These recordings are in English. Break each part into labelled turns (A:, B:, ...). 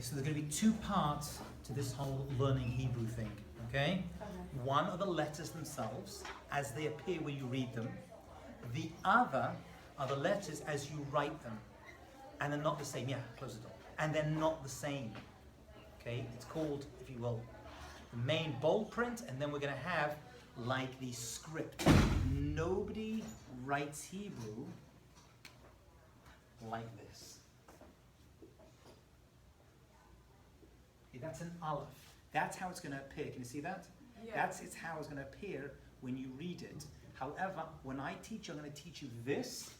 A: Okay, so there's going to be two parts to this whole learning Hebrew thing, okay? One are the letters themselves, as they appear when you read them. The other are the letters as you write them. And they're not the same. Yeah, close the door. And they're not the same. Okay, it's called, if you will, the main bold print, and then we're going to have like the script. Nobody writes Hebrew like this. Okay, that's an Aleph. That's how it's going to appear. Can you see that?
B: Yeah.
A: It's how it's going to appear when you read it. However, when I teach, I'm going to teach you this,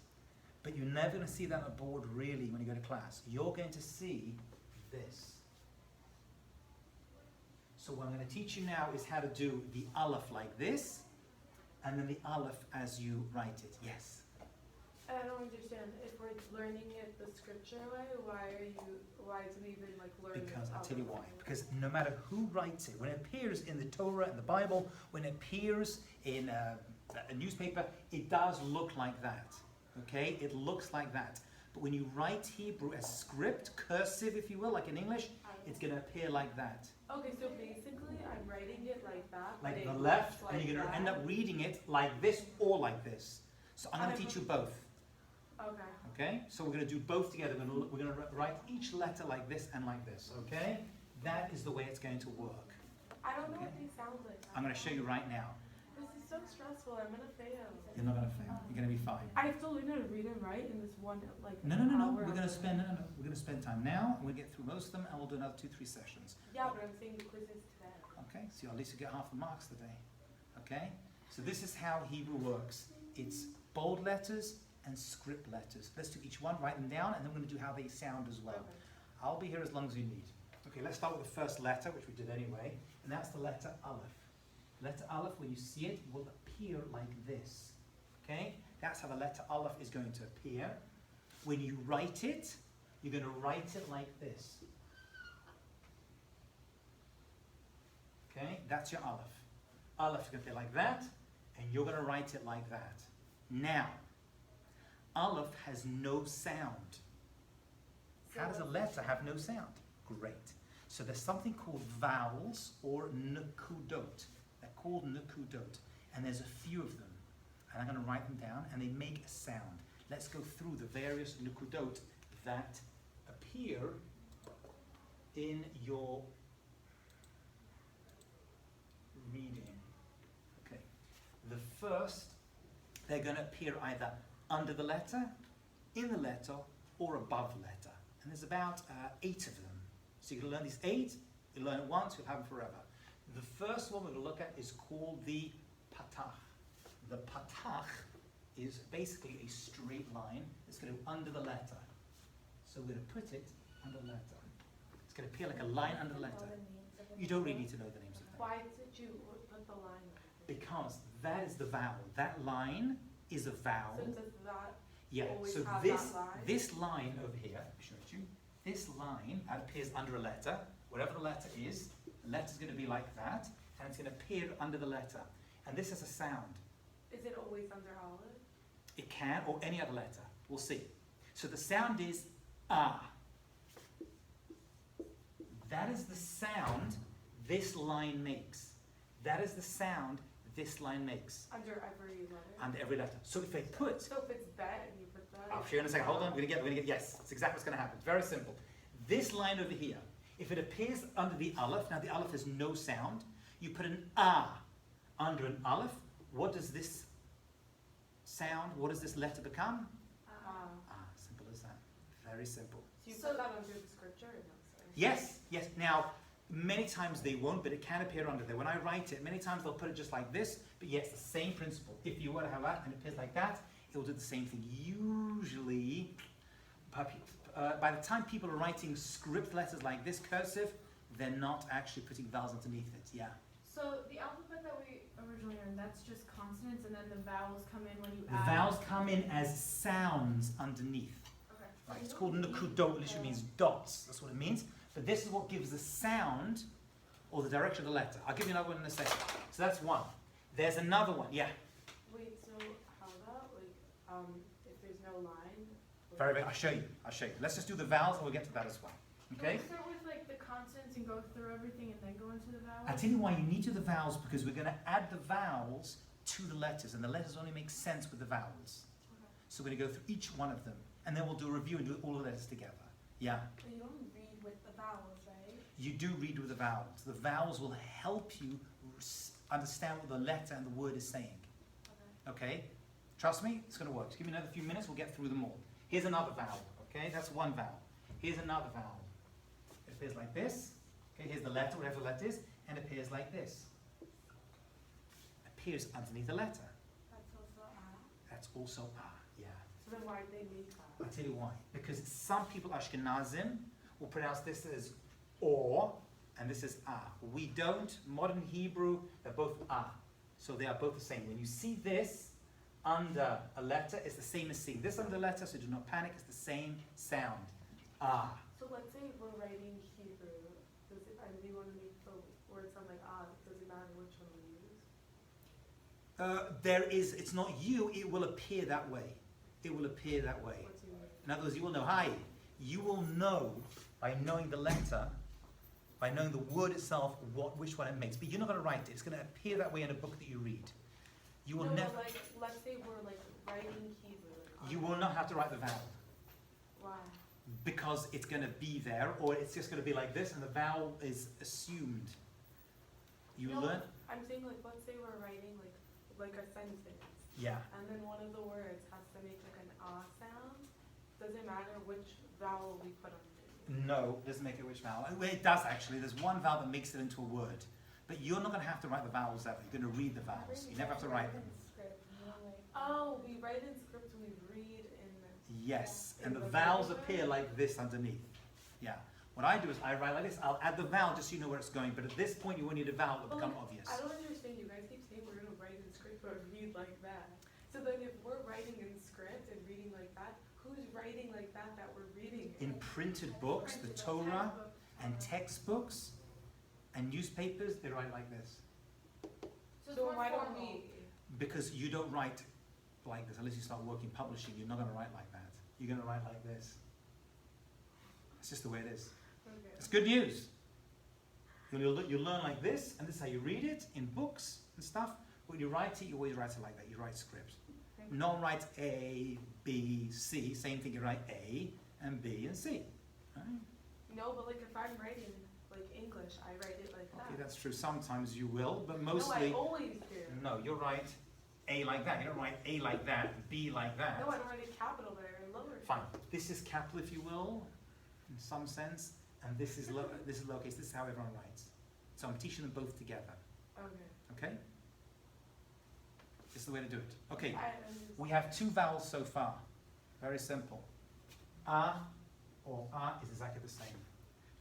A: but you're never going to see that on a board really when you go to class. You're going to see this. So what I'm going to teach you now is how to do the Aleph like this, and then the Aleph as you write it. Yes?
B: I don't understand. If we're learning it the scripture way, why do we even like learn
A: Because
B: it?
A: I'll tell you why. Because no matter who writes it, when it appears in the Torah and the Bible, when it appears in a newspaper, it does look like that. Okay? It looks like that. But when you write Hebrew as script, cursive if you will, like in English, it's going to appear like that.
B: Okay, so basically I'm writing it like that.
A: Like the left, and you're going to end up reading it like this or like this. So I'm going to teach you both.
B: Okay.
A: Okay? So we're going to do both together. We're going to write each letter like this and like this. Okay? That is the way it's going to work.
B: I don't know what they sound like.
A: I'm going to show you right now.
B: This is so stressful. I'm gonna fail.
A: You're not going to fail. You're going to be fine.
B: I have to learn how to read and write in this one like.
A: No.
B: hour
A: We're going to
B: of
A: spend We're going to spend time now. We'll get through most of them, and we'll do another 2-3 sessions.
B: Yeah, but I'm saying the quiz is today.
A: Okay? So at least you get half the marks today. Okay? So this is how Hebrew works. It's bold letters and script letters. Let's do each one, write them down, and then we're going to do how they sound as well.
B: Okay.
A: I'll be here as long as you need. Okay, let's start with the first letter, which we did anyway, and that's the letter Aleph. Letter Aleph, when you see it, will appear like this. Okay? That's how the letter Aleph is going to appear. When you write it, you're going to write it like this. Okay? That's your Aleph. Aleph is going to appear like that, and you're going to write it like that. Now, Aleph has no sound. How does a letter have no sound? Great. So there's something called vowels or nukudot. They're called nukudot. And there's a few of them. And I'm going to write them down, and they make a sound. Let's go through the various nukudot that appear in your reading. Okay. The first, they're going to appear either under the letter, in the letter, or above the letter. And there's about 8 of them. So you're going to learn these 8, you learn it once, you'll have them forever. The first one we're going to look at is called the patach. The patach is basically a straight line that's going to go under the letter. So we're going to put it under the letter. It's going to appear like a line under the letter. You don't really need to know the names of them.
B: Why did you put the line?
A: Because that is the vowel. That line is a vowel.
B: So does that always
A: so
B: have
A: this
B: that line?
A: this line over here, let me show it to you. This line appears under a letter. Whatever the letter is, the letter's going to be like that, and it's going to appear under the letter. And this is a sound.
B: Is it always under Aleph?
A: It can, or any other letter. We'll see. So the sound is ah. That is the sound this line makes. That is the sound this line makes.
B: Under every letter?
A: Under every letter. So if I put...
B: So if it's bet and you put that...
A: I'll show you in a second. Hold on. We're going to get... Yes, that's exactly what's going to happen. It's very simple. This line over here, if it appears under the Aleph, now the Aleph has no sound, you put an ah under an Aleph, what does this sound, what does this letter become? Simple as that. Very simple.
B: So you put that under the scripture? Or no, sorry.
A: Yes. Now, many times they won't, but it can appear under there. When I write it, many times they'll put it just like this, but yeah, it's the same principle. If you were to have that and it appears like that, it will do the same thing. Usually, by the time people are writing script letters like this, cursive, they're not actually putting vowels underneath it. Yeah.
C: So the alphabet that we originally learned, that's just consonants, and then the vowels come in when you
A: The
C: add...
A: vowels come in as sounds underneath.
C: Okay.
A: Right, it's called nukudot, literally means dots. That's what it means. But this is what gives the sound or the direction of the letter. I'll give you another one in a second. So that's one. There's another one. Yeah.
B: Wait, so how about if there's no line?
A: Very. I'll show you. Let's just do the vowels and we'll get to that as well. Okay?
C: Can we start with like the consonants and go through everything and then go into the vowels?
A: I'll tell you why you need to do the vowels, because we're going to add the vowels to the letters, and the letters only make sense with the vowels.
C: Okay.
A: So we're going to go through each one of them, and then we'll do a review and do all the letters together. Yeah?
D: But you don't read with the vowels, right?
A: You do read with the vowels. The vowels will help you understand what the letter and the word is saying. Okay? Trust me, it's going to work. Just give me another few minutes, we'll get through them all. Here's another vowel. Okay? That's one vowel. Here's another vowel. It appears like this. Okay, here's the letter, whatever the letter is, and it appears like this. Appears underneath the letter.
D: That's also
A: That's also ah, yeah.
B: So then why did they make that?
A: I'll tell you why. Because some people, Ashkenazim, will pronounce this as or, and this is ah. We don't. Modern Hebrew, they're both ah. So they are both the same. When you see this under a letter, it's the same as seeing this under a letter, so do not panic, it's the same sound. Ah.
B: So let's say we're writing Hebrew, and we want to make the word sound like ah, does it matter which one we use?
A: It's not you, it will appear that way. It will appear that way.
B: What do you mean?
A: In other words, you will know, hi, you will know by knowing the letter, by knowing the word itself, which one it makes. But you're not going to write it. It's going to appear that way in a book that you read. You will
B: No,
A: never.
B: but like, let's say we're like writing Hebrew.
A: You will not have to write the vowel
B: Why?
A: because it's going to be there, or it's just going to be like this, and the vowel is assumed. You
B: No,
A: learn.
B: I'm saying like, let's say we're writing like a sentence,
A: Yeah.
B: and then one of the words has to make like an ah sound. Does it matter which vowel we put on it?
A: No, it doesn't make it which vowel. Well, it does actually. There's one vowel that makes it into a word, but you're not going to have to write the vowels out. You're going to read the vowels. You never have to write them.
B: Oh, we write in script, we read in.
A: Yes,
B: In
A: and the
B: the
A: vowels
B: writing
A: appear like this underneath. Yeah. What I do is I write like this. I'll add the vowel just so you know where it's going. But at this point, you won't need a vowel to
B: But
A: become
B: like,
A: obvious.
B: I don't understand. You guys keep saying we're gonna write in script but read like that. So then, if we're writing in script and reading like that, who's writing like that we're reading?
A: In printed books, the Torah, and textbooks, and newspapers, they write like this.
C: So,
B: So why don't we?
A: Because you don't write like this unless you start working publishing. You're not going to write like that. You're going to write like this. It's just the way it is.
B: Okay.
A: It's good news. You'll learn like this, and this is how you read it in books and stuff. When you write it, you always write it like that. You write script. No one writes A, B, C. Same thing, you write A and B and C. Right?
B: No, but like if I'm writing like English, I write it like that.
A: Okay, that's true. Sometimes you will, but mostly...
B: No, I always do.
A: No, you write A like that. You don't write A like that, B like that.
B: No, I don't write it capital there in lower.
A: Fine. This is capital, if you will, in some sense, and this is lowercase. This is how everyone writes. So I'm teaching them both together.
B: Okay.
A: Okay? This is the way to do it. Okay.
B: I
A: We have two vowels so far. Very simple. Ah or ah is exactly the same.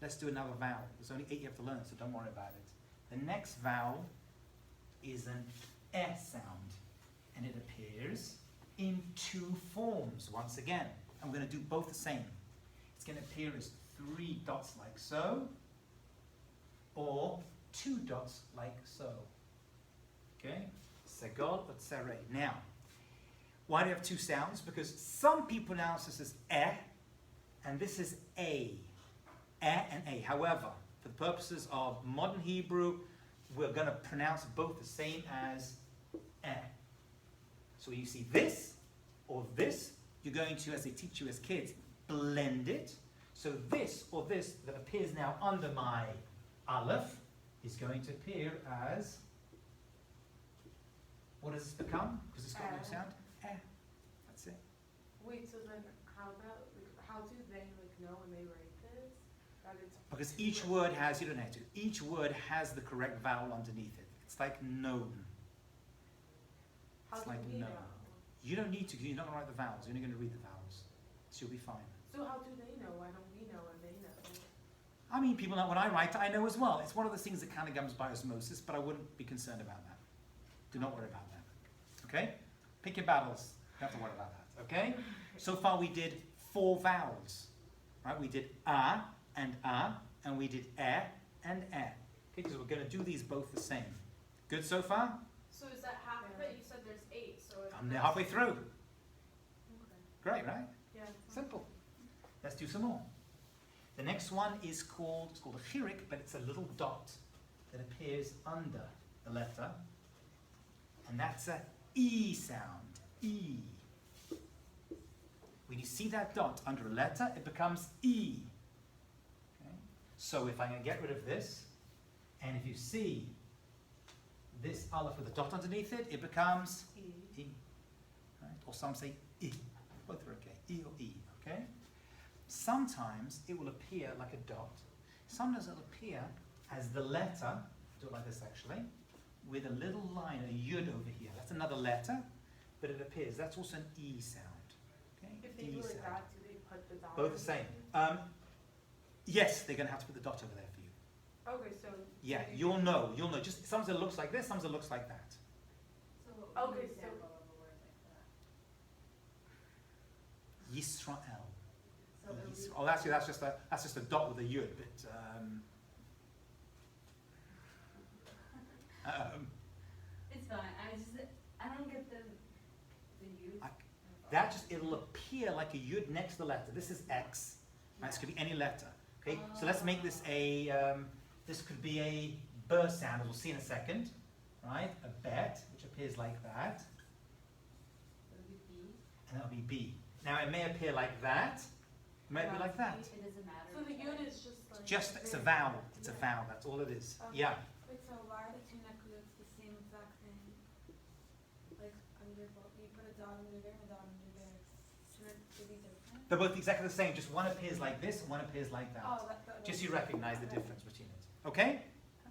A: Let's do another vowel. There's only 8 you have to learn, so don't worry about it. The next vowel is an eh sound, and it appears in 2 forms once again. And we're going to do both the same. It's going to appear as 3 dots like so, or 2 dots like so. Okay? Segol or tsere. Now, why do you have 2 sounds? Because some people pronounce this as eh, and this is a. Eh and a. However, for the purposes of modern Hebrew, we're going to pronounce both the same as eh. So when you see this or this, you're going to, as they teach you as kids, blend it. So this or this that appears now under my Aleph is going to appear as, what does this become? Because it's got no sound. Eh. That's it.
B: Wait, so then how do they like know when they write this that it's
A: Because each word has, you don't have to, each word has the correct vowel underneath it. It's like known.
B: how
A: It's
B: do
A: like
B: we
A: no.
B: know?
A: You don't need to, because you're not going to write the vowels. You're only going to read the vowels. So you'll be fine.
B: So how do they know? Why don't we know and they know?
A: I mean, people know when I write, I know as well. It's one of the things that kind of comes by osmosis, but I wouldn't be concerned about that. Do not worry about that. Okay? Pick your battles. You don't have to worry about that. Okay? So far we did 4 vowels. Right? We did and we did and eh. Okay, because we're going to do these both the same. Good so far?
C: So is that half of it? You said there's 8, so if
A: I'm halfway through.
B: Okay.
A: Great, right?
B: Yeah.
A: Simple. Let's do some more. The next one is called, it's called a chirik, but it's a little dot that appears under the letter. And that's a E sound, E. When you see that dot under a letter, it becomes E. Okay? So if I'm going to get rid of this, and if you see this aleph with a dot underneath it, it becomes E. Right? Or some say E. Both are okay. E or E. Okay? Sometimes it will appear like a dot. Sometimes it will appear as the letter, do it like this actually, with a little line, a yud over here. That's another letter, but it appears. That's also an E sound. Okay?
B: If they
A: E
B: do like
A: sound.
B: that, do they put the dot?
A: Both the same. Yes, they're going to have to put the dot over there for you.
B: Okay, so.
A: Yeah,
B: so
A: you'll know. You'll know. Just sometimes it looks like this, sometimes it looks like that.
C: So what would be
B: Okay,
C: an
B: so-
C: example of a word like that?
A: Yisrael.
C: So it would be,
A: Oh, that's just a dot with a yud, but
E: It's fine. I don't get the use.
A: that just it'll appear like a yud next to the letter. This is X. Right? This could be any letter. Okay, so let's make this a. This could be a burr sound, as we'll see in a second. Right, a bet, which appears like that,
E: It would be B.
A: and that'll be B. Now it may appear like that. It may be like that.
E: It doesn't matter.
B: So the yud is just like.
A: Just it's a vowel. It's a vowel. That's all it is. Yeah.
D: Wait, so why are the two necklaces the same exact thing? Like under both, you put a dot under there and a dot under there. Shouldn't it be different?
A: They're both exactly the same. Just one appears like this, and one appears like that.
D: Oh,
A: Just so you recognize the difference between it. Okay?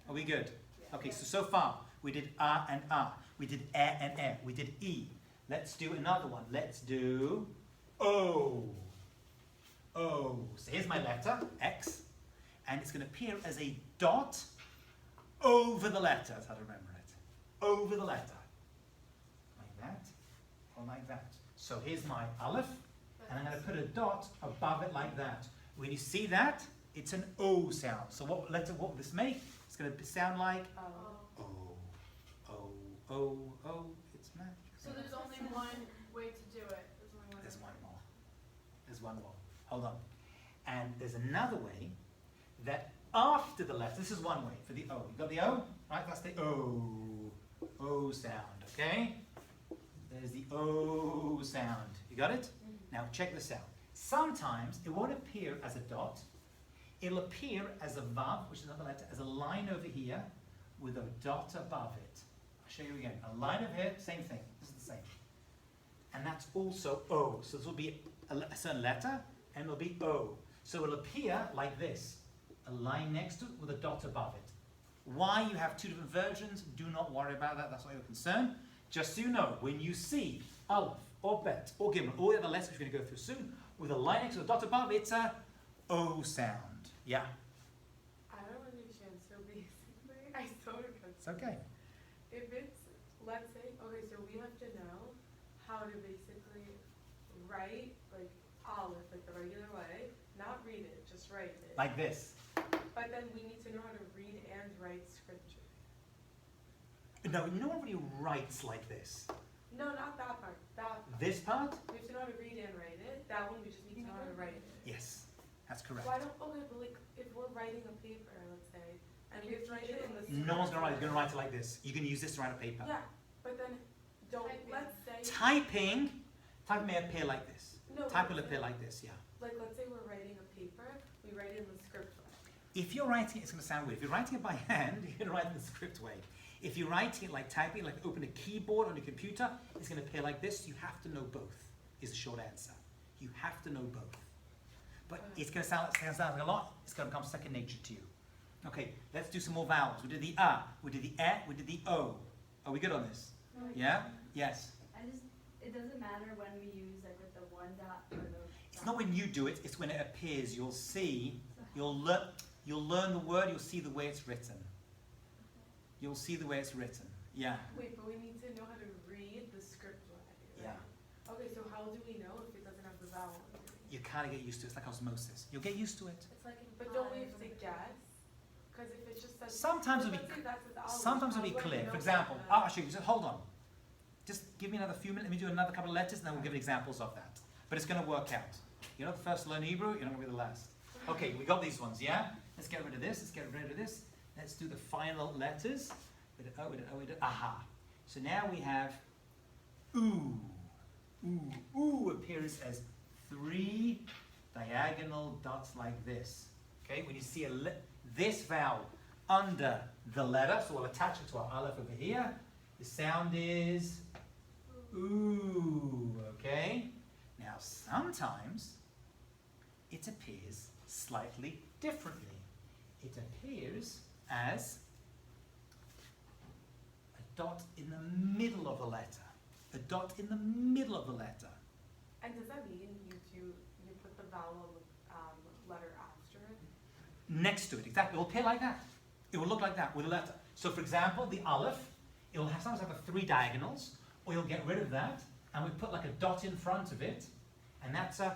A: Are we good? Okay, so far we did A and A. We did E and E. We did E. Let's do another one. Let's do O. O. So here's my letter, X. And it's going to appear as a dot over the letter. That's how to remember it. Over the letter. Like that, or like that. So here's my aleph. And I'm going to put a dot above it like that. When you see that, it's an O sound. So what will this make? It's going to sound like
B: Oh.
A: O, O, O, O. It's magic.
C: so there's only one way to do it. There's only one.
A: There's one more. There's one more. Hold on. And there's another way that after the letter, this is one way for the O. You got the O? Right, that's the O. O sound, okay? There's the O sound. You got it? Now check this out. Sometimes it won't appear as a dot. It'll appear as a vav, which is another letter, as a line over here with a dot above it. I'll show you again. A line over here, same thing. This is the same. And that's also O. So this will be a certain letter, and it'll be O. So it'll appear like this. A line next to it with a dot above it. Why you have two different versions, do not worry about that. That's not your concern. Just so you know, when you see Aleph, or Bet, or Gimel, all the other letters we're going to go through soon, with a line next to a dot above, it's a O sound. Yeah,
B: I don't understand. So basically, I sort of.
A: it's okay.
B: If it's, let's say, okay, so we have to know how to basically write like Aleph, like the regular way, not read it, just write it.
A: Like this.
B: But then we need to know how to read and write scripture.
A: No, no one really writes like this.
B: No, not that part. That part.
A: This part?
B: We have to know how to read and write it. That one we just need to know how to write it.
A: Yes, that's correct.
B: Why don't, okay, but like, if we're writing a paper, let's say, and we have to write it in the.
A: No one's going to write it. You're going to write it like this. You can use this to write a paper.
B: Yeah, but then, don't,
C: Typing.
B: let's say.
A: Typing may appear like this.
B: No,
A: Type
B: but
A: will appear like this, yeah.
B: like, let's say we're writing a paper, we write it in the script way.
A: If you're writing it, it's going to sound weird. If you're writing it by hand, you're going to write it in the script way. If you're writing it like typing, like open a keyboard on your computer, it's going to appear like this. You have to know both, is the short answer. You have to know both. But it's going to sound like a lot. It's going to become second nature to you. Okay, let's do some more vowels. We did the A, we did the E, we did the O. Are we good on this? Yeah? Yes.
E: It doesn't matter when we use like with the one dot or the.
A: It's not when you do it, it's when it appears. You'll see, you'll learn the word, you'll see the way it's written. You'll see the way it's written. Yeah.
B: Wait, but we need to know how to read the script way, right?
A: Yeah.
B: Okay, so how do we know if it doesn't have the vowel underneath?
A: You kind of get used to it. It's like osmosis. You'll get used to it.
D: It's like in
B: But don't we have
D: five
B: to
D: or-
B: guess? Because if it's just says.
A: Sometimes it'll
B: let's
A: be,
B: say that says Aleph,
A: sometimes it'll be
B: how do I
A: clear.
B: know
A: For example,
B: that?
A: I'll show you. Just hold on. Just give me another few minutes. Let me do another couple of letters, and then we'll give examples of that. But it's going to work out. You're not the first to learn Hebrew. You're not going to be the last. Okay, we got these ones, yeah? Let's get rid of this, let's get rid of this. Let's do the final letters. With an O, with an O, with an aha. So now we have oo. Ooh. Ooh appears as 3 diagonal dots like this. Okay, when you see this vowel under the letter, so we'll attach it to our aleph over here. The sound is ooh, okay? Now sometimes it appears slightly differently. It appears as a dot in the middle of the letter. A dot in the middle of the letter.
B: And does that mean you put the vowel letter after it?
A: Next to it, exactly. It will appear like that. It will look like that with a letter. So for example, the aleph, it will sometimes have 3 diagonals, or you'll get rid of that, and we put like a dot in front of it, and that's a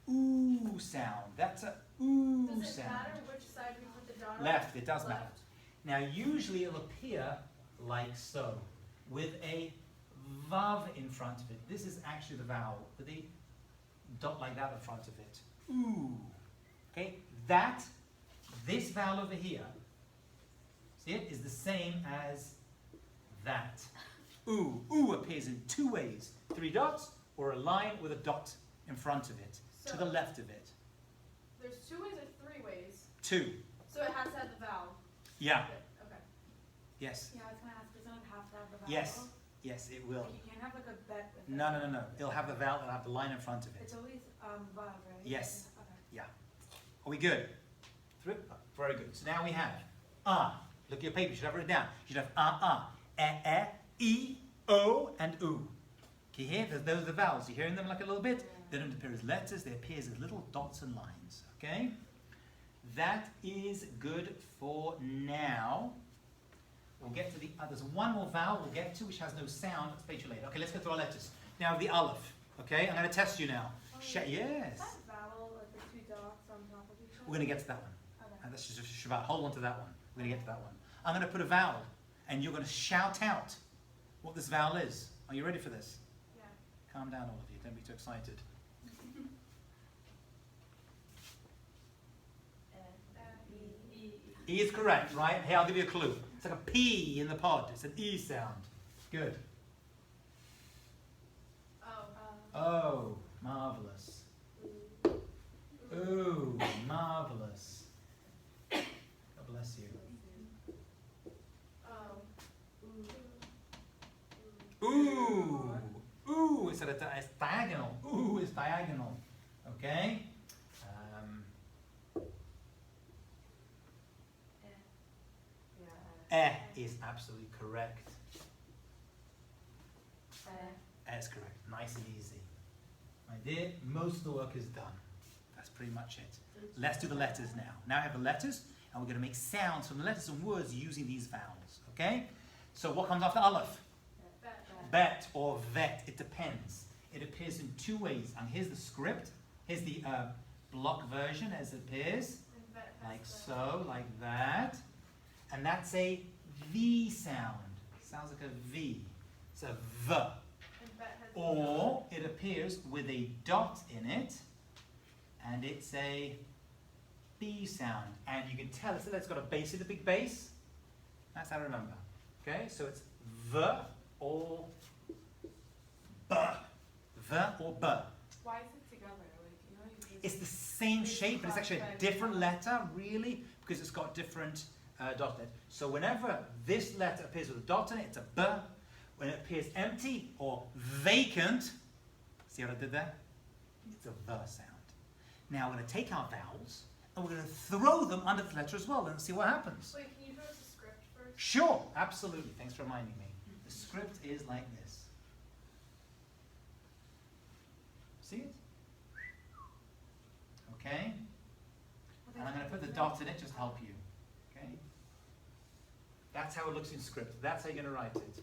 A: ooh sound. That's a ooh sound.
C: Does it matter which side we put the dot on?
A: Left, it does matter.
C: Left.
A: Now usually it'll appear like so, with a vav in front of it. This is actually the vowel, with a dot like that in front of it. Ooh. Okay, this vowel over here, see it, is the same as that. Ooh. Ooh appears in 2 ways. 3 dots, or a line with a dot in front of it, to the left of it.
C: There's 2 ways or 3 ways?
A: 2.
C: So it has to have the vowel?
A: Yeah.
C: Okay.
A: Yes.
D: Yeah, I was gonna ask, doesn't it have to have the vowel?
A: Yes. Yes, it will.
D: Like you can't have like a bet with it.
A: No. It'll have the vowel, it'll have the line in front of it.
D: It's always vav, right?
A: Yes.
D: Okay.
A: Are we good? Through? Oh, very good. So now we have Look at your paper, you should have it down. You should have e, o, and oo. Can you hear? Those are the vowels. You're hearing them like a little bit? They don't appear as letters, they appear as little dots and lines. Okay? That is good for now. We'll get to the others. One more vowel we'll get to which has no sound. I'll explain to you later. Okay, let's go through our letters. Now the aleph. Okay, I'm going to test you now. Yes.
D: Is that vowel like the 2 dots on top of each other?
A: We're going to get to that one.
D: Okay.
A: That's just Shabbat. Hold on to that one. We're going to get to that one. I'm going to put a vowel, and you're going to shout out what this vowel is. Are you ready for this?
C: Yeah.
A: Calm down, all of you. Don't be too excited. E is correct, right? Here, I'll give you a clue. It's like a P in the pod. It's an E sound. Good. Oh, marvelous. Ooh, marvelous. God bless you. Ooh, ooh, it's diagonal. Ooh is diagonal. Okay? Is absolutely correct. Is correct. Nice and easy. My dear, most of the work is done. That's pretty much it. Let's do the letters now. Now I have the letters, and we're going to make sounds from the letters and words using these vowels. Okay? So what comes after aleph? Bet or vet. It depends. It appears in 2 ways. And here's the script. Here's the block version as it appears. Like so, like that. And that's a V sound. Sounds like a V. It's a V. Or it appears with a dot in it, and it's a B sound. And you can tell it's got a bass, it's a big bass. That's how to remember. Okay, so it's V or B. V or B.
B: Why is it together? Like, you know,
A: It's the same shape, but it's actually a different letter, really, because it's got different dot in it. So whenever this letter appears with a dot in it, it's a B. When it appears empty or vacant, see what I did there? It's a V sound. Now we're going to take our vowels and we're going to throw them under the letter as well and see what happens.
C: Wait, can you throw us a script first?
A: Sure, absolutely. Thanks for reminding me. The script is like this. See it? Okay? And I'm going to put the dot in it just to help you. Okay? That's how it looks in script. That's how you're going to write it.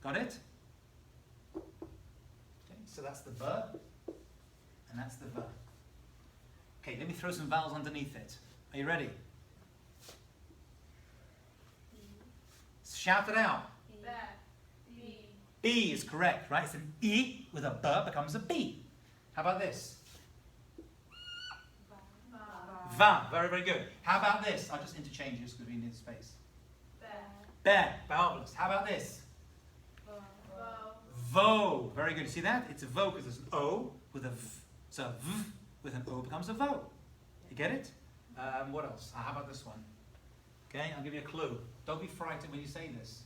A: Got it? Okay, so that's the B, and that's the V. Okay, let me throw some vowels underneath it. Are you ready? Shout it out.
C: Bet. B.
A: B is correct, right? It's an E with a B becomes a B. How about this? Va. Very, very good. How about this? I'll just interchange this because we need space. Be. Marvelous. How about this? Vo. Very good. See that? It's a vo because there's an O with a v. So v with an O becomes a vo. You get it? What else? How about this one? Okay, I'll give you a clue. Don't be frightened when you say this.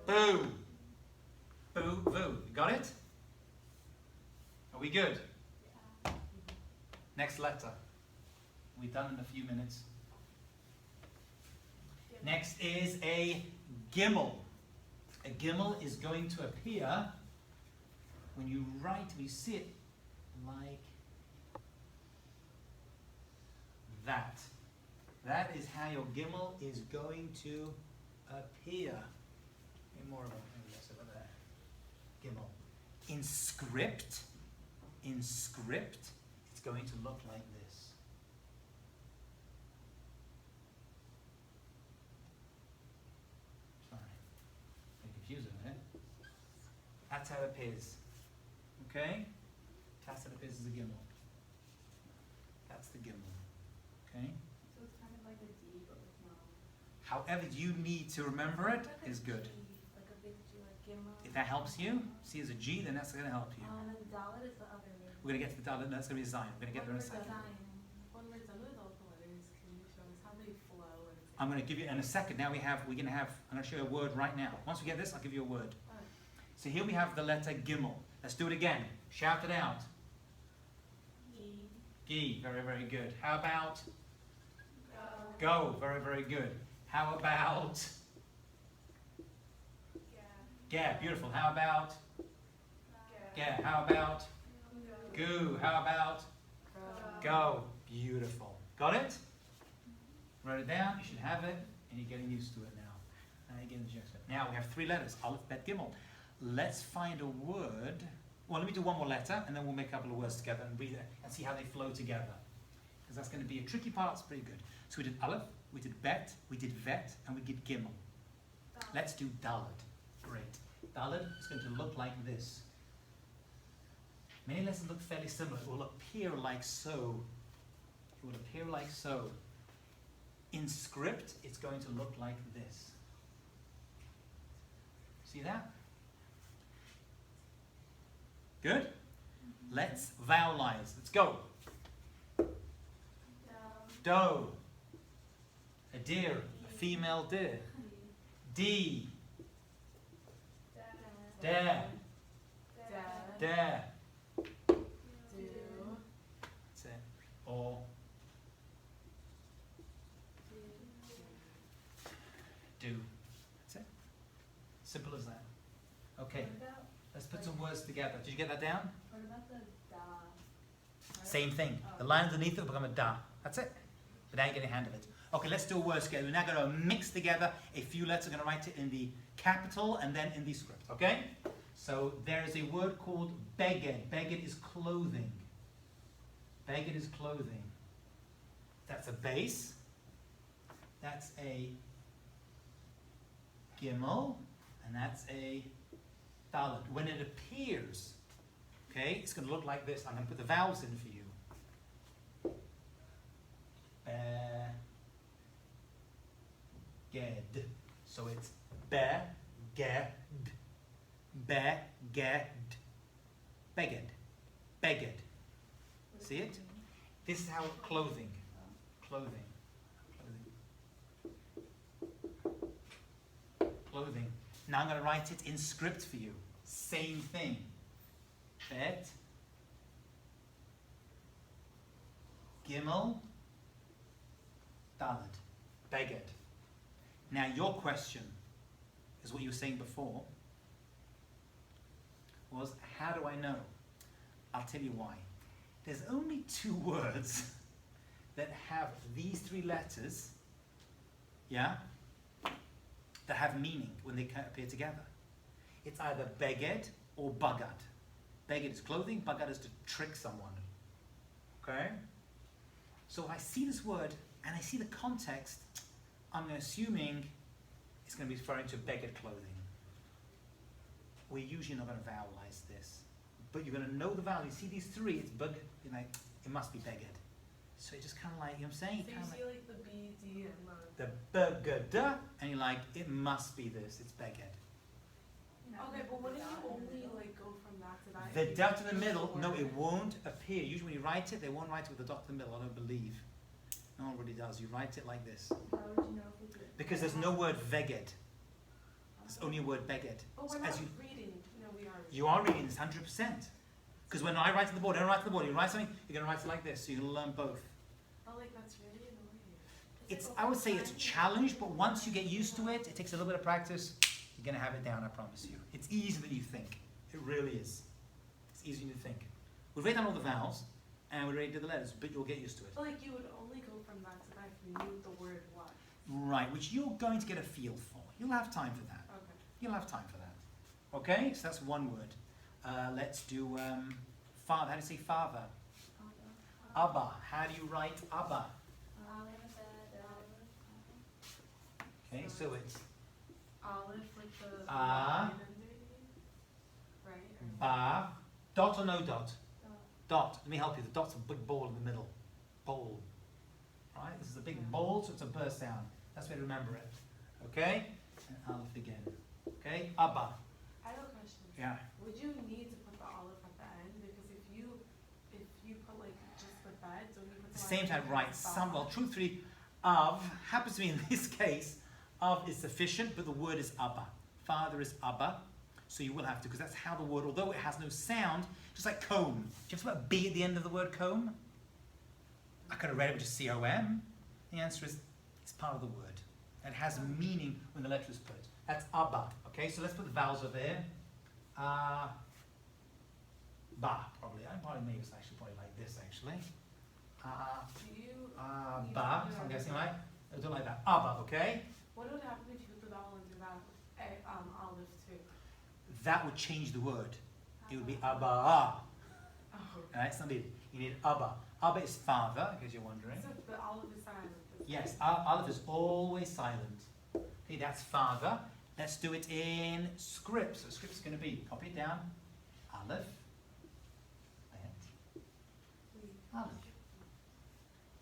A: Boo. Boo, boo. You got it? Are we good? Next letter. We're done in a few minutes. Next is a gimel. A gimel is going to appear when you write, we see it like that. That is how your gimel is going to appear. Any more of it? Maybe that's over there. Gimel. In script, it's going to look like this. Sorry, I'm confusing it. That's how it appears. Okay? That's how it appears as a gimel. That's the gimel. Okay?
E: So it's kind of like a D, but with no.
A: However you need to remember it is good.
D: Like a big G, like gimel.
A: If that helps you, see as a G, then that's going to help you.
D: And then Dalet is the other way.
A: We're going to get to the Dalet, that's going to be a Zion. We're going to get there in a second.
B: When we're done with all the letters, can you show us how they flow? And
A: I'm going to give you in a second. Now I'm going to show you a word right now. Once we get this, I'll give you a word.
B: Alright.
A: So here we have the letter Gimel. Let's do it again. Shout it out. Gi. Very, very good. How about go? Very, very good. How about Ge? Beautiful. How about Ge? How about Goo? How about go? Beautiful. Got it? Write it down. You should have it, and you're getting used to it now. Now you're getting used to it. Now we have 3 letters. Aleph, Bet, Gimel. Let's find a word. Well, let me do one more letter, and then we'll make a couple of words together and read it and see how they flow together. Because that's going to be a tricky part. It's pretty good. So we did Aleph, we did Bet, we did Vet, and we did Gimel. Let's do Dalet. Great. Dalet is going to look like this. Many letters look fairly similar. It will appear like so. It will appear like so. In script, it's going to look like this. See that? Good? Let's vowelize. Let's go. Do. A deer. A female deer. D. Dare. Dare.
B: Do.
A: That's it. Or. Do. That's it. Simple as that. Okay. Let's put some words together. Did you get that down?
E: What about the da?
A: Same thing. The line underneath it will become a da. That's it. But now you're getting a hand of it. Okay, let's do a word together. We're now going to mix together a few letters. We're going to write it in the capital and then in the script. Okay? So there is a word called beged. Beged is clothing. Beged is clothing. That's a base. That's a gimel. And that's a dalet. When it appears, okay, it's going to look like this. I'm going to put the vowels in for you. Beged. So it's beged. Beged. Beged. Beged. See it? This is how clothing. Clothing. Clothing. Now I'm going to write it in script for you. Same thing. Bet. Gimel. Dalet. Beged. Now your question is what you were saying before was, how do I know? I'll tell you why. There's only 2 words that have these 3 letters, yeah, that have meaning when they appear together. It's either beged or bagad. Beged is clothing, bagad is to trick someone. Okay? So if I see this word and I see the context, I'm assuming it's going to be referring to beged clothing. We're usually not going to vowelize this. but you're going to know the vowel. You see these three, it's bug, you're like, it must be beged. So you just kind of like, you know what I'm saying?
B: So you
A: Kinda
B: see like the B, D, and
A: the beged, and you're like, it must be this, it's beged.
B: Okay, but wouldn't you only like go from that to that?
A: The
B: if
A: dot
B: you
A: in the
B: use
A: middle, no,
B: word?
A: it won't appear. Usually when you write it, they won't write it with the dot in the middle, I don't believe. No one really does. You write it like this.
C: How would you know if we did?
A: Because there's no word veged. There's only a word beged.
B: But we're
A: So
B: not
A: as you,
B: reading. No, we are.
A: you are reading this 100%. Because when I write on the board, I don't write on the board. You write something, you're going to write it like this. So you're going to learn both.
B: But like that's really annoying.
A: It's, I would say it's a challenge, but once you get used to it, it takes a little bit of practice. You're going to have it down, I promise you. It's easier than you think. It really is. It's easier than you think. We've read down all the vowels, and we already did the letters, but you'll get used to it.
B: But like you would only go from that to that if you knew the word was.
A: Right, which you're going to get a feel for. You'll have time for that.
B: Okay.
A: You'll have time for that. Okay, so that's one word. Let's do father. How do you say father? Abba. How do you write Abba? Okay, so it's
B: Olive like the
A: Ah.
B: right?
A: ba. Dot or no dot? Dot. Let me help you. The dot's a big ball in the middle. Bowl. Right? This is a big bowl, so it's a burst sound. That's the way to remember it. Okay? And Aleph again. Okay? Abba.
B: I have a question.
A: Yeah.
B: Would you need to put the olive at the end? Because if you put like just the bed, don't you put
A: At the
B: the
A: same time,
B: olive
A: right,
B: at the
A: some, well,
B: bottom?
A: truthfully, of happens to be in this case, of is sufficient, but the word is Abba. Father is Abba, so you will have to, because that's how the word, although it has no sound, just like comb. Do you have to put a B at the end of the word comb? I could have read it with just C-O-M. The answer is, it's part of the word. It has meaning when the letter is put. That's Abba. Okay, so let's put the vowels over there. Ba, probably. I probably maybe it's actually probably like this, actually.
B: Do you?
A: Ba, so I'm guessing right? I'll do it like that. Abba, okay?
B: What would happen if you put the vowel into that olive too?
A: That would change the word. It would be Abba.
B: Oh.
A: Alright, it's not needed. You need Abba. Abba is father, in case you're wondering.
B: So the olive is silent.
A: Yes, Aleph is always silent. Okay, that's father. Let's do it in script. So script's going to be, copy it down. Aleph. Bet. Aleph.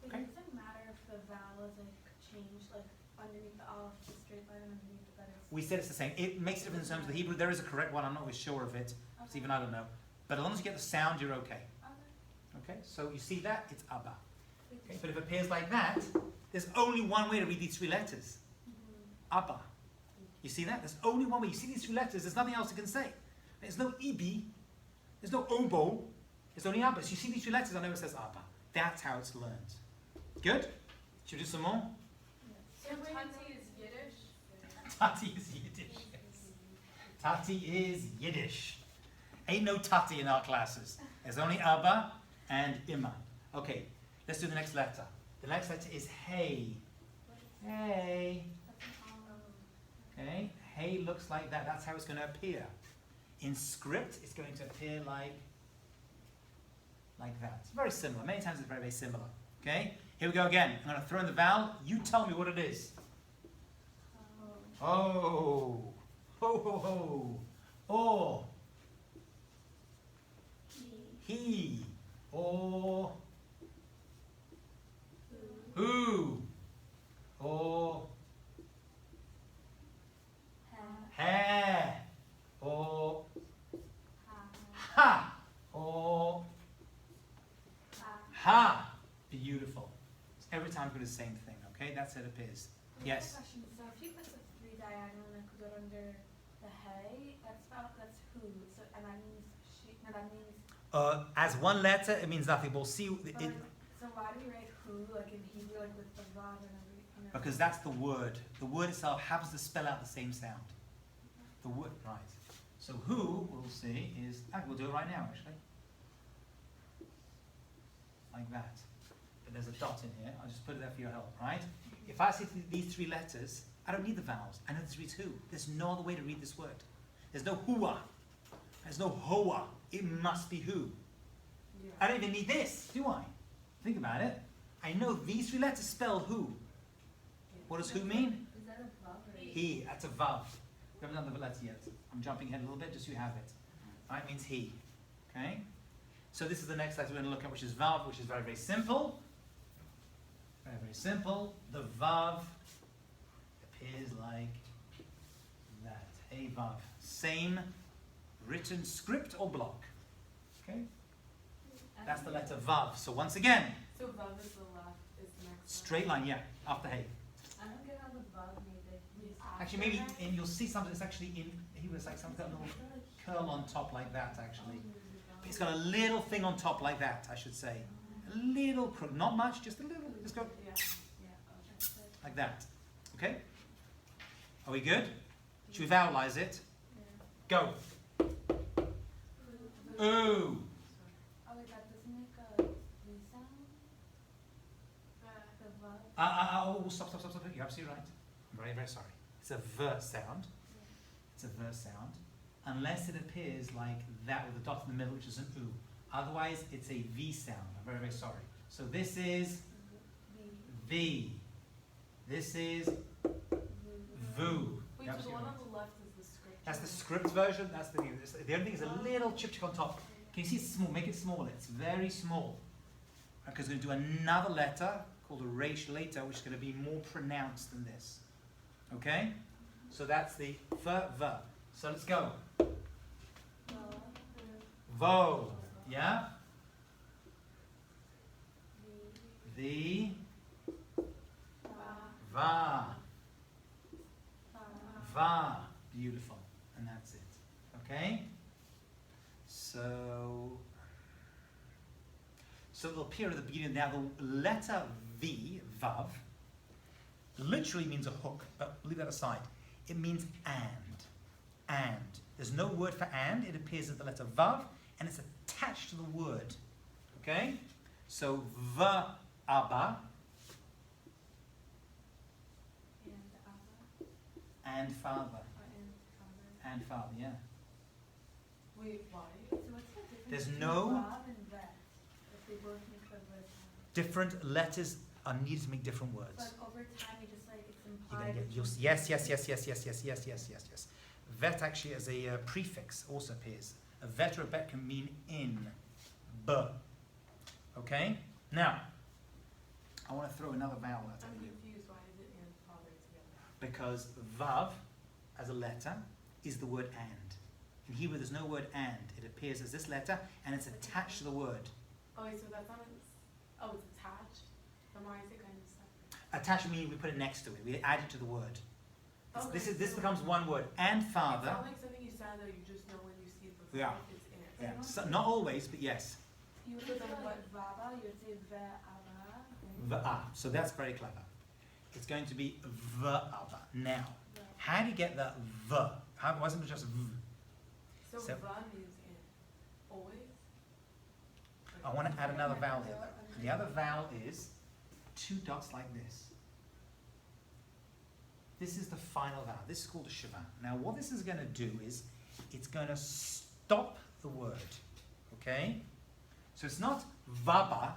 D: Wait,
A: Okay.
D: does it matter if the vowel is like changed, like underneath the aleph, the straight line underneath the letters?
A: We said it's the same. It makes a difference in terms of the Hebrew. There is a correct one. I'm not always sure of it. Because even I don't know. But as long as you get the sound, you're okay. Okay, so you see that? It's Abba. Okay, but if it appears like that, there's only one way to read these three letters. Abba. You see that? There's only one way. You see these three letters, there's nothing else you can say. There's no Ibi, there's no Obo, there's only Abba. So you see these three letters, I know it says Abba. That's how it's learned. Good? Should we do some more?
C: So Tati is Yiddish?
A: Tati is Yiddish. Tati is Yiddish. Ain't no Tati in our classes. There's only Abba and Imma. Okay, let's do the next letter. The next letter is Hey. Hey. Okay, Hey looks like that. That's how it's going to appear. In script, it's going to appear like that. It's very similar. Many times it's very, very similar. Okay, here we go again. I'm going to throw in the vowel. You tell me what it is. Oh. Ho, ho, ho. Oh. He. Or. Who. Or. Hair. Or. Ha. Or. Ha. Beautiful. Every time we do the same thing, okay? That's how it appears. Yes?
D: Question. So if you put the three diagonal nekudot under the hey, that's who. So and that means she. No, that means.
A: As one letter, it means nothing. We'll see.
D: But like, so why do we write who like in Hebrew like with the vav and every? You know?
A: Because that's the word. The word itself happens to spell out the same sound. The word, right. So who, we'll see, is, we'll do it right now, actually. Like that. But there's a dot in here. I'll just put it there for your help, right? If I see these three letters, I don't need the vowels. I know this reads who. There's no other way to read this word. There's no hua. There's no hoa. It must be who.
B: Yeah.
A: I don't even need this, do I? Think about it. I know these three letters spell who. What does who mean?
E: Is that a vav or
A: He. That's a vav. We haven't done the letter yet. I'm jumping ahead a little bit, just so you have it. Right, means he. Okay? So this is the next letter we're going to look at, which is Vav, which is very, very simple. Very, very simple. The Vav appears like that. Hey Vav. Same written script or block. Okay? That's the letter Vav. So once again,
B: So Vav is the left, is the next one.
A: straight line, yeah, after Hey.
E: I don't get how the Vav made it.
A: Actually, maybe in, you'll see something, it's actually in, he was like some little curl on top like that, actually. It's got a little thing on top like that, I should say. A little crook, not much, just a little, just go
B: Yeah.
A: like that. Okay? Are we good? Should we vowelize it? Go. Ooh.
D: Oh wait, that doesn't make a V sound? The Vav?
A: Oh, stop. You're absolutely right. I'm very, very sorry. It's a V sound. It's a V sound. Unless it appears like that with a dot in the middle, which is an oo. Otherwise, it's a V sound. I'm very, very sorry. So this is V. This is VU.
B: Wait,
A: You're
B: so the
A: absolutely
B: one
A: right.
B: on the left is the script.
A: That's the script version. That's the only thing is a little chip on top. Can you see it's small? Make it smaller. It's very small. Because we're going to do another letter called a resh later, which is going to be more pronounced than this. Okay? So that's the V. So let's go. Vo. Yeah? The. Va. Va. Beautiful. And that's it. Okay? So it'll appear at the beginning. Now the letter V, Vav, literally means a hook, but leave that aside. It means and. And. There's no word for and. It appears at the letter Vav, and it's attached to the word. Okay? So Va-Abba and father. And father, yeah.
B: Wait, why?
D: So what's the difference
A: There's
D: between
A: no-
D: Vav and Vet? If they both make the word sound?
A: Different letters are needed to make different words.
D: But over time, you just like, it's
A: You're
D: implied.
A: gonna get yes. Vet actually as a prefix also appears. A vet or a bet can mean in. B. Okay? Now, I want to throw another vowel at
B: I'm
A: you.
B: confused. Why is it and father together?
A: Because Vav, as a letter, is the word and. In Hebrew, there's no word and. It appears as this letter, and it's attached to the word.
B: Oh, wait, so that's not oh, it's attached? Then why is it kind of separate?
A: Attached meaning we put it next to it. We add it to the word.
B: Okay,
A: This
B: so
A: becomes one word. And
B: It
A: father.
B: sounds like something you said that you just know when you see it before
A: Yeah.
B: it's in it.
A: Yeah. So, not always, but yes.
D: You would say what Vava, you would say Ve'ava.
A: V'a. So that's very clever. It's going to be V'aba. Now, how do you get the V? How wasn't it just V?
B: So,
A: So-
B: va means in. Always?
A: I want to add another vowel here. The other vowel is two dots like this. This is the final vowel. This is called a shavan. Now, what this is going to do is it's going to stop the word. Okay? So it's not vaba,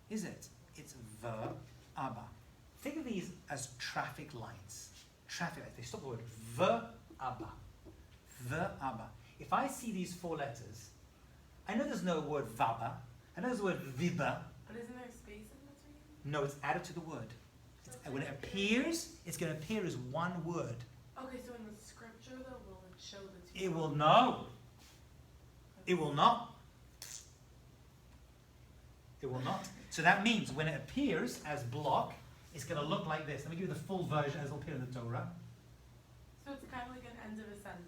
A: is it? It's v'aba. Think of these as traffic lights. Traffic lights. They stop the word v'aba. V'aba. If I see these four letters, I know there's no word vaba. I know there's the word viba.
B: But isn't there a space in between?
A: No, it's added to the word. When it appears, it's going to appear as one word.
B: Okay, so in the scripture though, will it show the two?
A: It will no. It will not. It will not. So that means when it appears as block, it's going to look like this. Let me give you the full version as it'll appear in the Torah.
B: So it's kind of like an end of a sentence.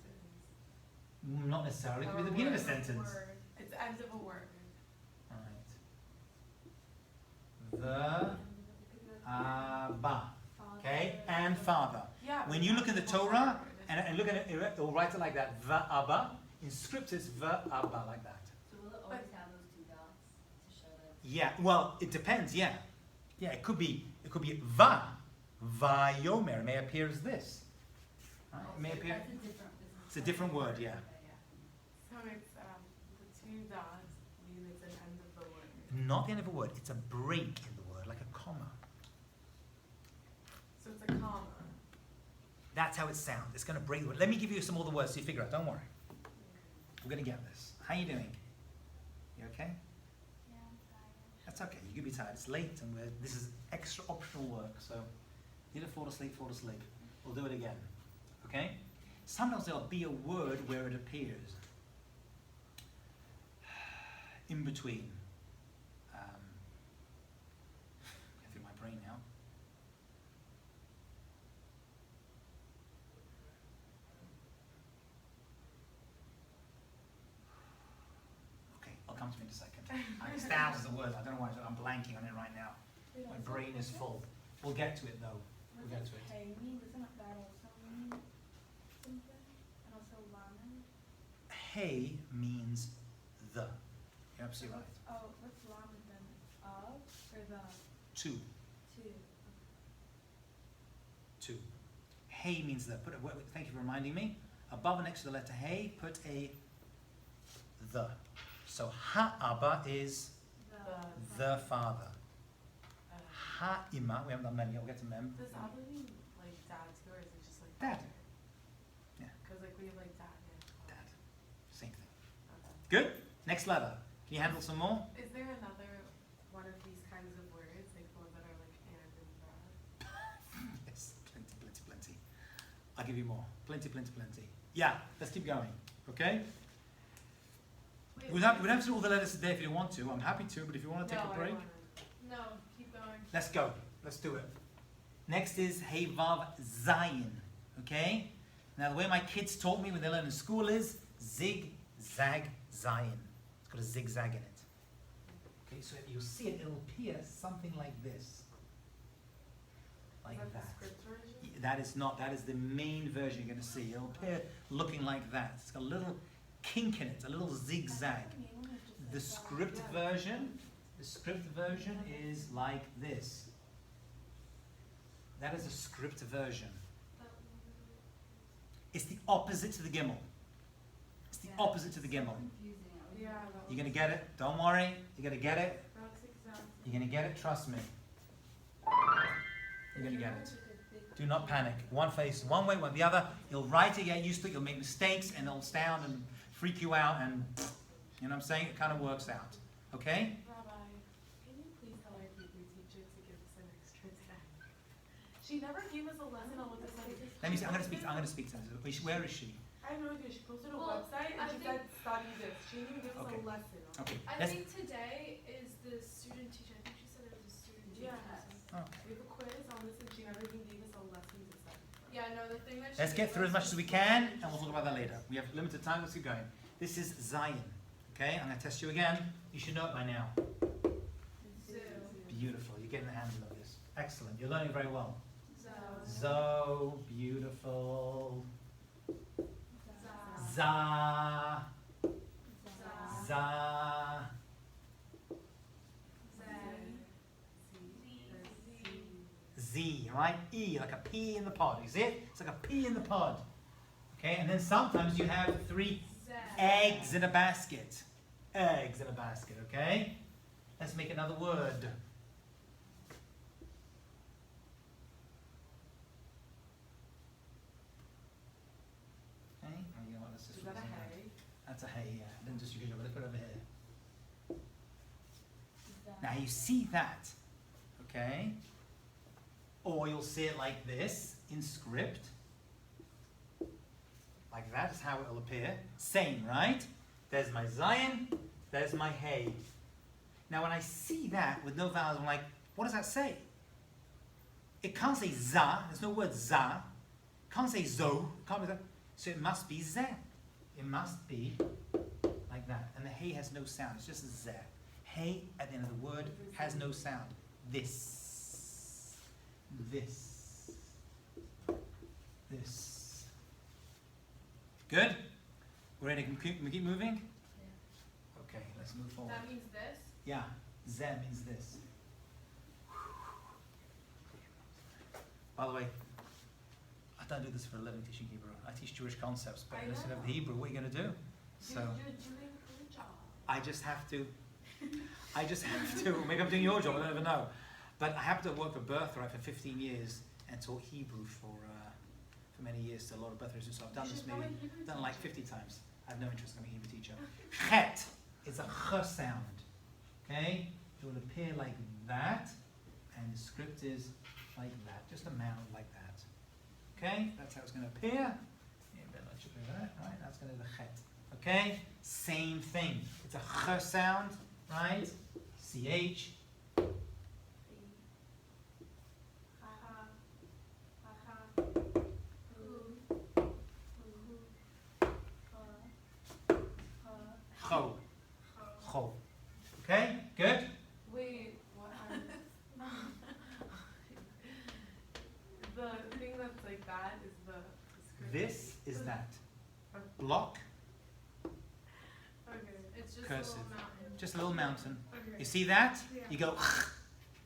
A: Not necessarily. It could be
B: Or
A: the beginning of a
B: word.
A: sentence.
B: It's the end of a word.
A: Alright. The Abba. Okay? And father.
B: Yeah.
A: When you look in the Torah and look at it, it'll write it like that. Va'aba. In script, it's va'aba like that.
E: So will it always have those two dots to show that?
A: Yeah, well, it depends, yeah. Yeah, it could be va. Vayomer may appear as this. Right? It may appear.
E: That's a different.
A: It's a different word, yeah.
B: So it's the two dots mean it's an end of the word.
A: Not the end of a word, it's a break in the word, like a comma.
B: So it's a comma.
A: That's how it sounds. It's going to break the word. Let me give you some other words so you figure out. Don't worry. We're going to get this. How you doing? You okay?
D: Yeah, I'm tired.
A: That's okay. You could be tired. It's late, and this is extra optional work. So, you need to fall asleep. Fall asleep. We'll do it again. Okay? Sometimes there'll be a word where it appears in between. Going through my brain now. Okay, I'll come to me in a second. There's thousands of words. I don't know why I'm blanking on it right now. My brain is full. We'll get to it though. We'll get to it.
D: Hey, mean, doesn't that also mean something? And also lamed?
A: Hey means the. You're absolutely right.
D: Oh, what's lamed then? Of or the?
A: Two.
D: Two.
A: Two. Hey means the. Thank you for reminding me. Above and next to the letter hey, put a the. So ha'aba is the father. Ha'ima, we haven't done mem yet, we'll get to mem.
B: Does Abba mean like dad too, or is it just like
A: Dad.
B: father?
A: Yeah.
B: Because like we have like dad, yeah.
A: Dad. Same thing.
B: Okay.
A: Good. Next letter. Can you handle some more?
B: Is there another one of these kinds of words, like the ones that are like and that?
A: Yes, plenty, plenty, plenty. I'll give you more. Plenty, plenty, plenty. Yeah, let's keep going. Okay? We'd have to do all the letters today if you want to. I'm happy to, but if you want to take a break,
C: No, keep going.
A: let's go. Let's do it. Next is Hey Vav Zayin. Okay? Now the way my kids taught me when they learn in school is zig, zag, zayin. It's got a zigzag in it. Okay, so if you see it, it'll appear something like this. Like
B: Is that
A: that.
B: the script version?
A: That is not, that is the main version you're going to see. It'll appear looking like that. It's got a little kink in it, a little zigzag. The script version is like this. That is a script version. It's the opposite to the gimel. It's the opposite to the gimel.
E: Confusing.
B: Yeah.
A: You're going to get it. Don't worry. You're going to get it.
B: That's exactly.
A: You're going to get it. Trust me. You're going to get it. Do not panic. One face one way, one the other. You'll write it, get used to it. You'll make mistakes, and it'll sound and freak you out. And you know what I'm saying? It kind of works out. Okay?
B: Rabbi, can you please tell our Hebrew teacher to give us an extra tag? She never gave us a lesson on what this is.
A: Let me see. I'm going to speak to her. Where is she?
B: I have no idea. She posted a
C: Well,
B: website and
C: I
B: she
C: think-
B: said study this. She didn't even give us
A: Okay.
B: a lesson on it.
A: Okay.
C: I
A: Let's.
C: think today is the student teacher. I think she said it was a student teacher.
B: Yeah.
A: Okay.
B: We have a quiz on this and she never even gave us a lesson to study.
C: Yeah, no, the thing that she
A: Let's get
C: gave
A: through as
C: us
A: much as
C: was-
A: we can, and we'll talk about that later. We have limited time. Let's keep going. This is Zion. Okay, I'm going to test you again. You should know it by now.
C: Zoo.
A: Beautiful. You're getting the handle of this. Excellent. You're learning very well.
C: Zoo.
A: So beautiful.
C: Za.
A: Za.
C: Za.
A: Za. Z, right? E, like a pea in the pod. You see it? It's like a pea in the pod. Okay, and then sometimes you have 3
C: Z.
A: eggs in a basket. Eggs in a basket, okay? Let's make another word. Okay, oh, you know what, let's just
B: Is that a
A: represent that.
B: hay?
A: That's a hay, yeah. Then just use it, let's put it over here. Now you see that, okay? Or you'll see it like this in script. Like that is how it will appear. Same, right? There's my Zion, there's my hay. Now when I see that with no vowels, I'm like, what does that say? It can't say za, there's no word za. Can't say zo, can't be that. So it must be ze. It must be like that. And the hay has no sound, it's just ze. Hay at the end of the word has no sound. This. This. This. Good? We're ready to keep moving? Okay, let's move forward.
C: That means this.
A: Yeah, ze means this. By the way, I don't do this for a living teaching Hebrew. I teach Jewish concepts, but
B: I
A: instead of
B: know.
A: the Hebrew, what are you going to do? So
B: You're doing a good job.
A: I just have to, maybe I'm doing your job, I don't even know. But I happen to have worked for Birthright for 15 years and taught Hebrew for many years to a lot of Birthright students. So I've done
B: You
A: this
B: should become
A: maybe,
B: a Hebrew
A: done like
B: teacher.
A: 50 times. I have no interest in becoming a Hebrew teacher. Chet is a ch sound. Okay? It will appear like that, and the script is like that. Just a mound like that. Okay? That's how it's going to appear. Right? That's going to be the chet. Okay? Same thing. It's a ch sound, right? CH. Cho. Cho. Okay? Good?
B: Wait, what? The thing that's like that is the script.
A: This is that. Block,
B: Okay.
C: It's just
A: cursive.
C: a little mountain.
A: Just a little mountain.
B: Okay.
A: You see that?
C: Yeah.
A: You go,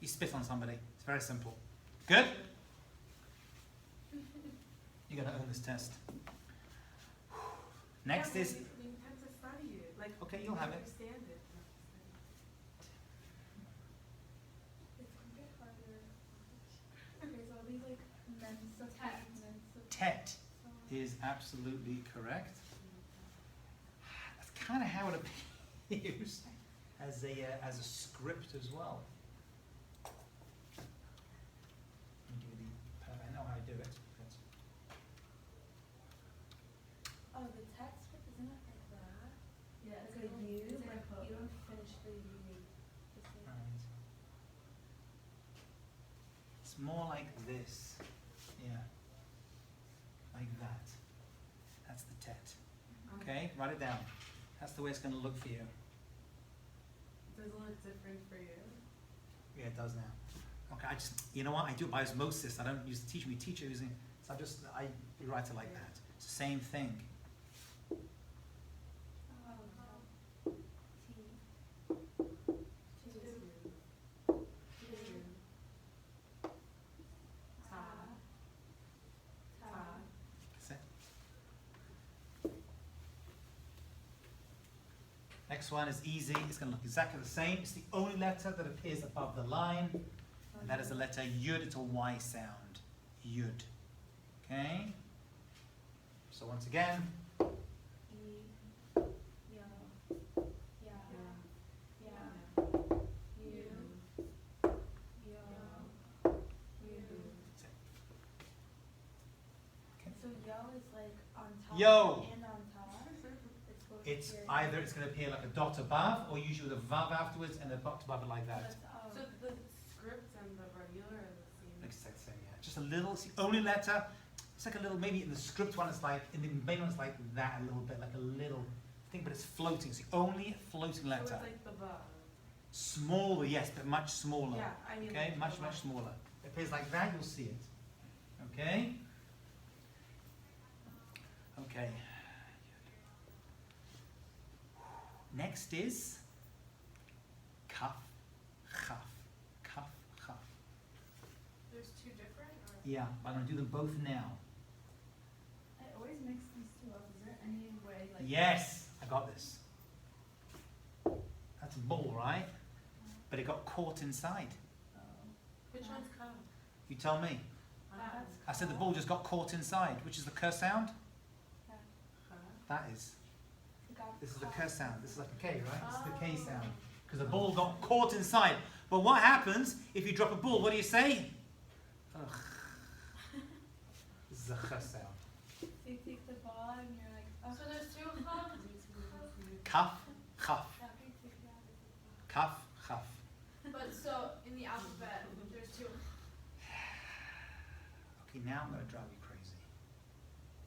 A: you spit on somebody. It's very simple. Good? You're going to own this test. Next
B: Yeah,
A: is,
B: we have to study it. Like,
A: okay, you'll have it.
B: Understand it.
D: It's a bit harder. Okay, so these like mensa
C: Tet.
A: tet is absolutely correct. That's kind of how it appears as a script as well. I'll give you I know how to do it.
D: Oh, the text script isn't it like that?
E: Yeah,
D: Like
E: it's
D: a
E: like
D: U,
E: it's like
D: like
E: a hook.
D: you don't finish the U. Just like
A: Right. It's more like this. Yeah. Like that. That's the tet. Okay? Write it down. That's the way it's going to look for you.
B: Does it look different for you?
A: Yeah, it does now. Okay, you know what? I do it by osmosis. I don't use the teacher. We teach it using, so I write it like that. It's the same thing. That's it. Next one is easy. It's going to look exactly the same. It's the only letter that appears above the line, and that is the letter Yud. It's a Y sound. Yud. Okay? So once again,
D: So yo is like on top
A: Yo.
D: and on top.
A: it's either it's going to appear like a dot above, or usually with a vav afterwards and a dot above it like that.
B: So the script and the regular are the same.
A: Exactly the same, yeah. Just a little, it's the only letter. It's like a little, maybe in the script one it's like, in the main one it's like that a little bit, like a little thing, but it's floating. It's the only floating
B: So
A: letter.
B: it's like the bug.
A: Smaller, yes, but much smaller.
B: Yeah, I mean.
A: Okay,
B: like
A: much,
B: the
A: much
B: bug.
A: smaller. It appears like that, you'll see it. Okay? Okay. Next is kaf, chaf. Kaf, chaf.
C: There's two different, or?
A: Yeah, I'm going to do them both now.
E: I always mix these two up. Is there any way, like?
A: Yes, I got this. That's a bull, right? But it got caught inside.
E: Oh.
B: Which one's cup?
A: You tell me. I said the bull just got caught inside, which is the K sound. That is. This is the K sound. This is like a K, right? This is the K sound. Because the ball got caught inside. But what happens if you drop a ball? What do you say? Ugh. This is a K sound.
D: So you take the ball and you're like, oh,
C: So there's two chaf?
A: Kaf, chaf. Kaf, chaf.
C: But so in the alphabet, there's two.
A: Okay, now I'm going to drive you crazy.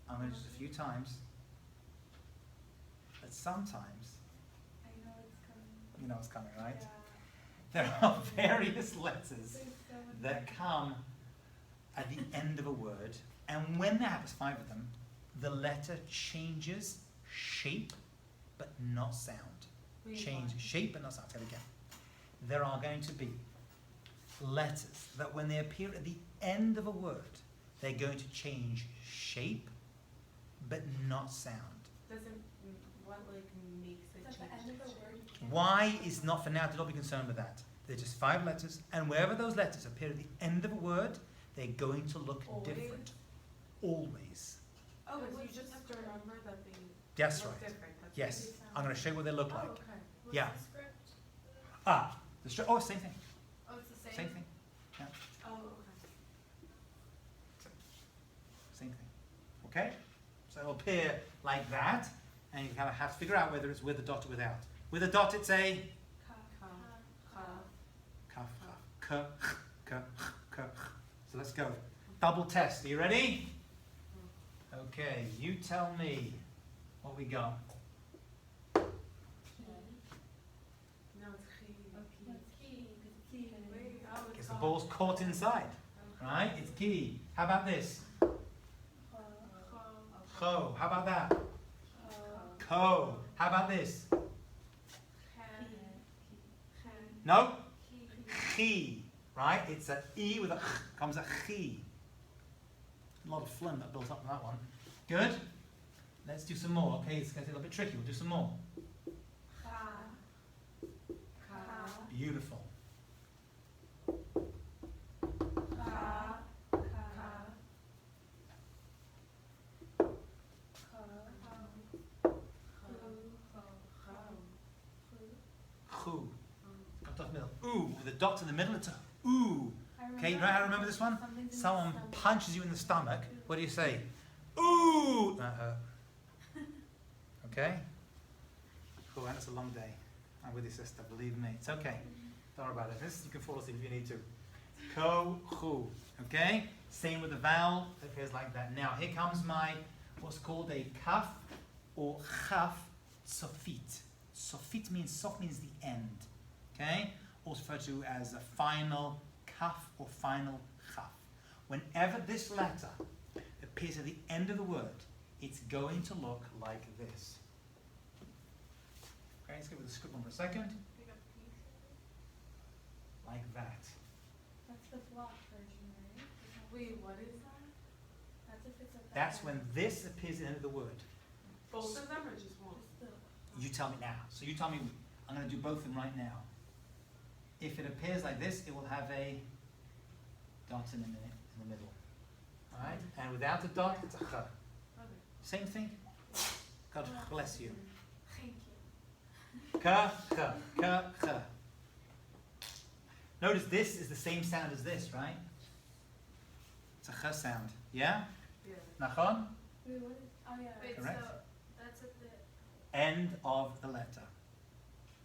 A: I'm going to just a few times. But sometimes,
D: I know it's coming.
A: you know it's coming, right?
D: Yeah.
A: There are various letters
D: There's so much.
A: that come at the end of a word, and when there happens 5 of them, the letter changes shape but not sound. Changes shape but not sound. Say it again. There are going to be letters that when they appear at the end of a word, they're going to change shape but not sound.
B: Doesn't, what like makes it
D: It's
B: change?
D: at the end of the word. You can't
A: Why is not for now, do not be concerned with that. They're just 5 letters, and wherever those letters appear at the end of a word, they're going to look
B: Always?
A: different. Always.
B: Oh, but you
D: What's
B: just
D: the
B: have to
D: number?
B: remember that they
A: That's
B: look
A: right.
B: different. That's
A: Yes.
D: what
A: I'm going to show you what they look
B: Oh,
A: like.
B: okay.
C: What's
A: Yeah.
C: the script?
A: Ah, oh, same thing.
C: Oh, it's the same?
A: Same thing.
B: Oh, okay.
A: Same thing. Okay? So it'll appear like that, and you kind of have to figure out whether it's with a dot or without. With a dot, it's a
B: Ka.
A: kaf, k, k, k. So let's go. Double test. Are you ready? Okay, you tell me what we got.
B: No, it's chi.
D: That's key, because it's key.
B: Wait, oh, it's
A: Because the
B: off.
A: ball's caught inside, right? It's key. How about this? Cho. How about that? Ko. How about this? No? Chi. Right? It's an E with a ch, comes a chi. A lot of phlegm that built up in that one. Good? Let's do some more. Okay, it's going to get a little bit tricky. We'll do some more. Beautiful. Chu. Got dot in the middle. Ooh. With a dot in the middle, it's a ooh. Okay, you know how to remember this one? Someone punches you in the stomach. What do you say? Ooh! That hurt. Okay? Cool, and it's a long day. I'm with your sister, believe me. It's okay. Don't worry about it. This, you can fall asleep if you need to. Ko, chu. Okay? Same with the vowel. It appears like that. Now, here comes my, what's called a kaf or chaf sofit. Sofit means, sof means the end. Okay? Also referred to as a final kaf or final chaf. Whenever this letter appears at the end of the word, it's going to look like this. Okay, let's go with the script one for a second. Like that.
D: That's the block version, right?
B: Wait, what is that?
D: That's if it's at the
A: That's
D: end.
A: when this appears at the end of the word.
B: Both of them or just one?
D: Just the-
A: You tell me now. So you tell me, I'm going to do both of them right now. If it appears like this, it will have a dot in the middle. Alright? And without a dot, it's a ch.
B: Okay.
A: Same thing? God bless you.
D: Thank you.
A: Ka, ka, ka, ka. Notice this is the same sound as this, right? It's a ch sound. Yeah?
B: Yeah.
A: Nachon?
D: Wait, what is, oh yeah.
C: Wait,
A: Correct.
C: so that's at the
A: End of the letter.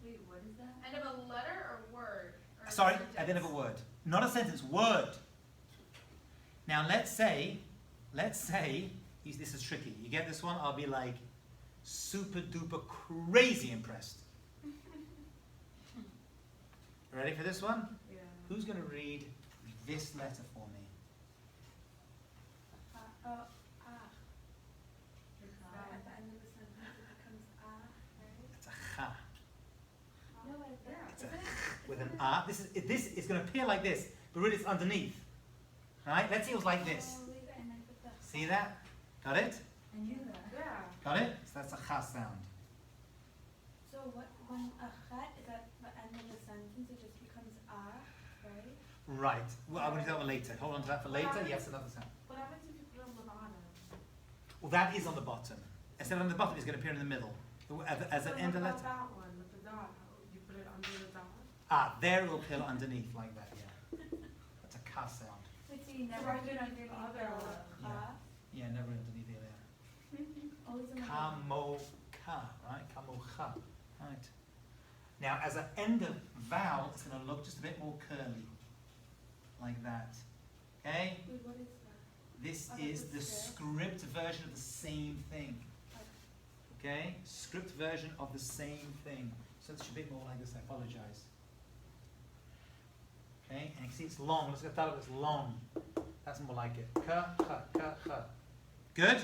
E: Wait, what is that?
C: end of a letter or word? Or a
A: Sorry,
C: sentence?
A: at the end of a word. Not a sentence, word. Now let's say, this is tricky. You get this one? I'll be like super duper crazy impressed. Ready for this one?
B: Yeah.
A: Who's going to read this letter for me?
D: At the end of the sentence, it becomes right?
A: It's a cha.
D: No, at the
A: It's a with an a. This is going to appear like this, but really it's underneath. Right? Let's see it was like this.
D: Oh, wait, and I put the
A: See that? Got it?
E: I knew that.
B: Yeah.
A: Got it? So that's a cha sound.
D: So what, when a chat is at the end of the sentence, it just becomes right?
A: Right. Well, I'm going to do that one later. Hold on to that for later. Yes, another sound.
B: What happens if you put it on the bottom?
A: Well, that is on the bottom. Instead of on the bottom, it's going to appear in the middle. As an
B: So
A: end of
B: what
A: letter.
B: about that one with the dot? You put it under the dot?
A: Ah, there it will appear underneath like that, yeah. That's a ka sound.
D: Wait, so you
B: So
D: never
B: why
D: put
B: did
D: it
B: you
D: underneath
B: other
D: the
B: one?
D: ka?
A: Yeah, never underneath the other.
D: Always in the middle.
A: Kamo ka, right? Kamo cha. Right. Now, as an end of vowel, it's going to look just a bit more curly. Like that. Okay?
D: Wait, what is that?
A: This
D: Oh, that's
A: is
D: the
A: the script version of the same thing. Okay? Script version of the same thing. So it should be more like this. I apologize. Okay? And you can see it's long. Let's get that up. It's long. That's more like it. Ka, ka, ka, ka. Good?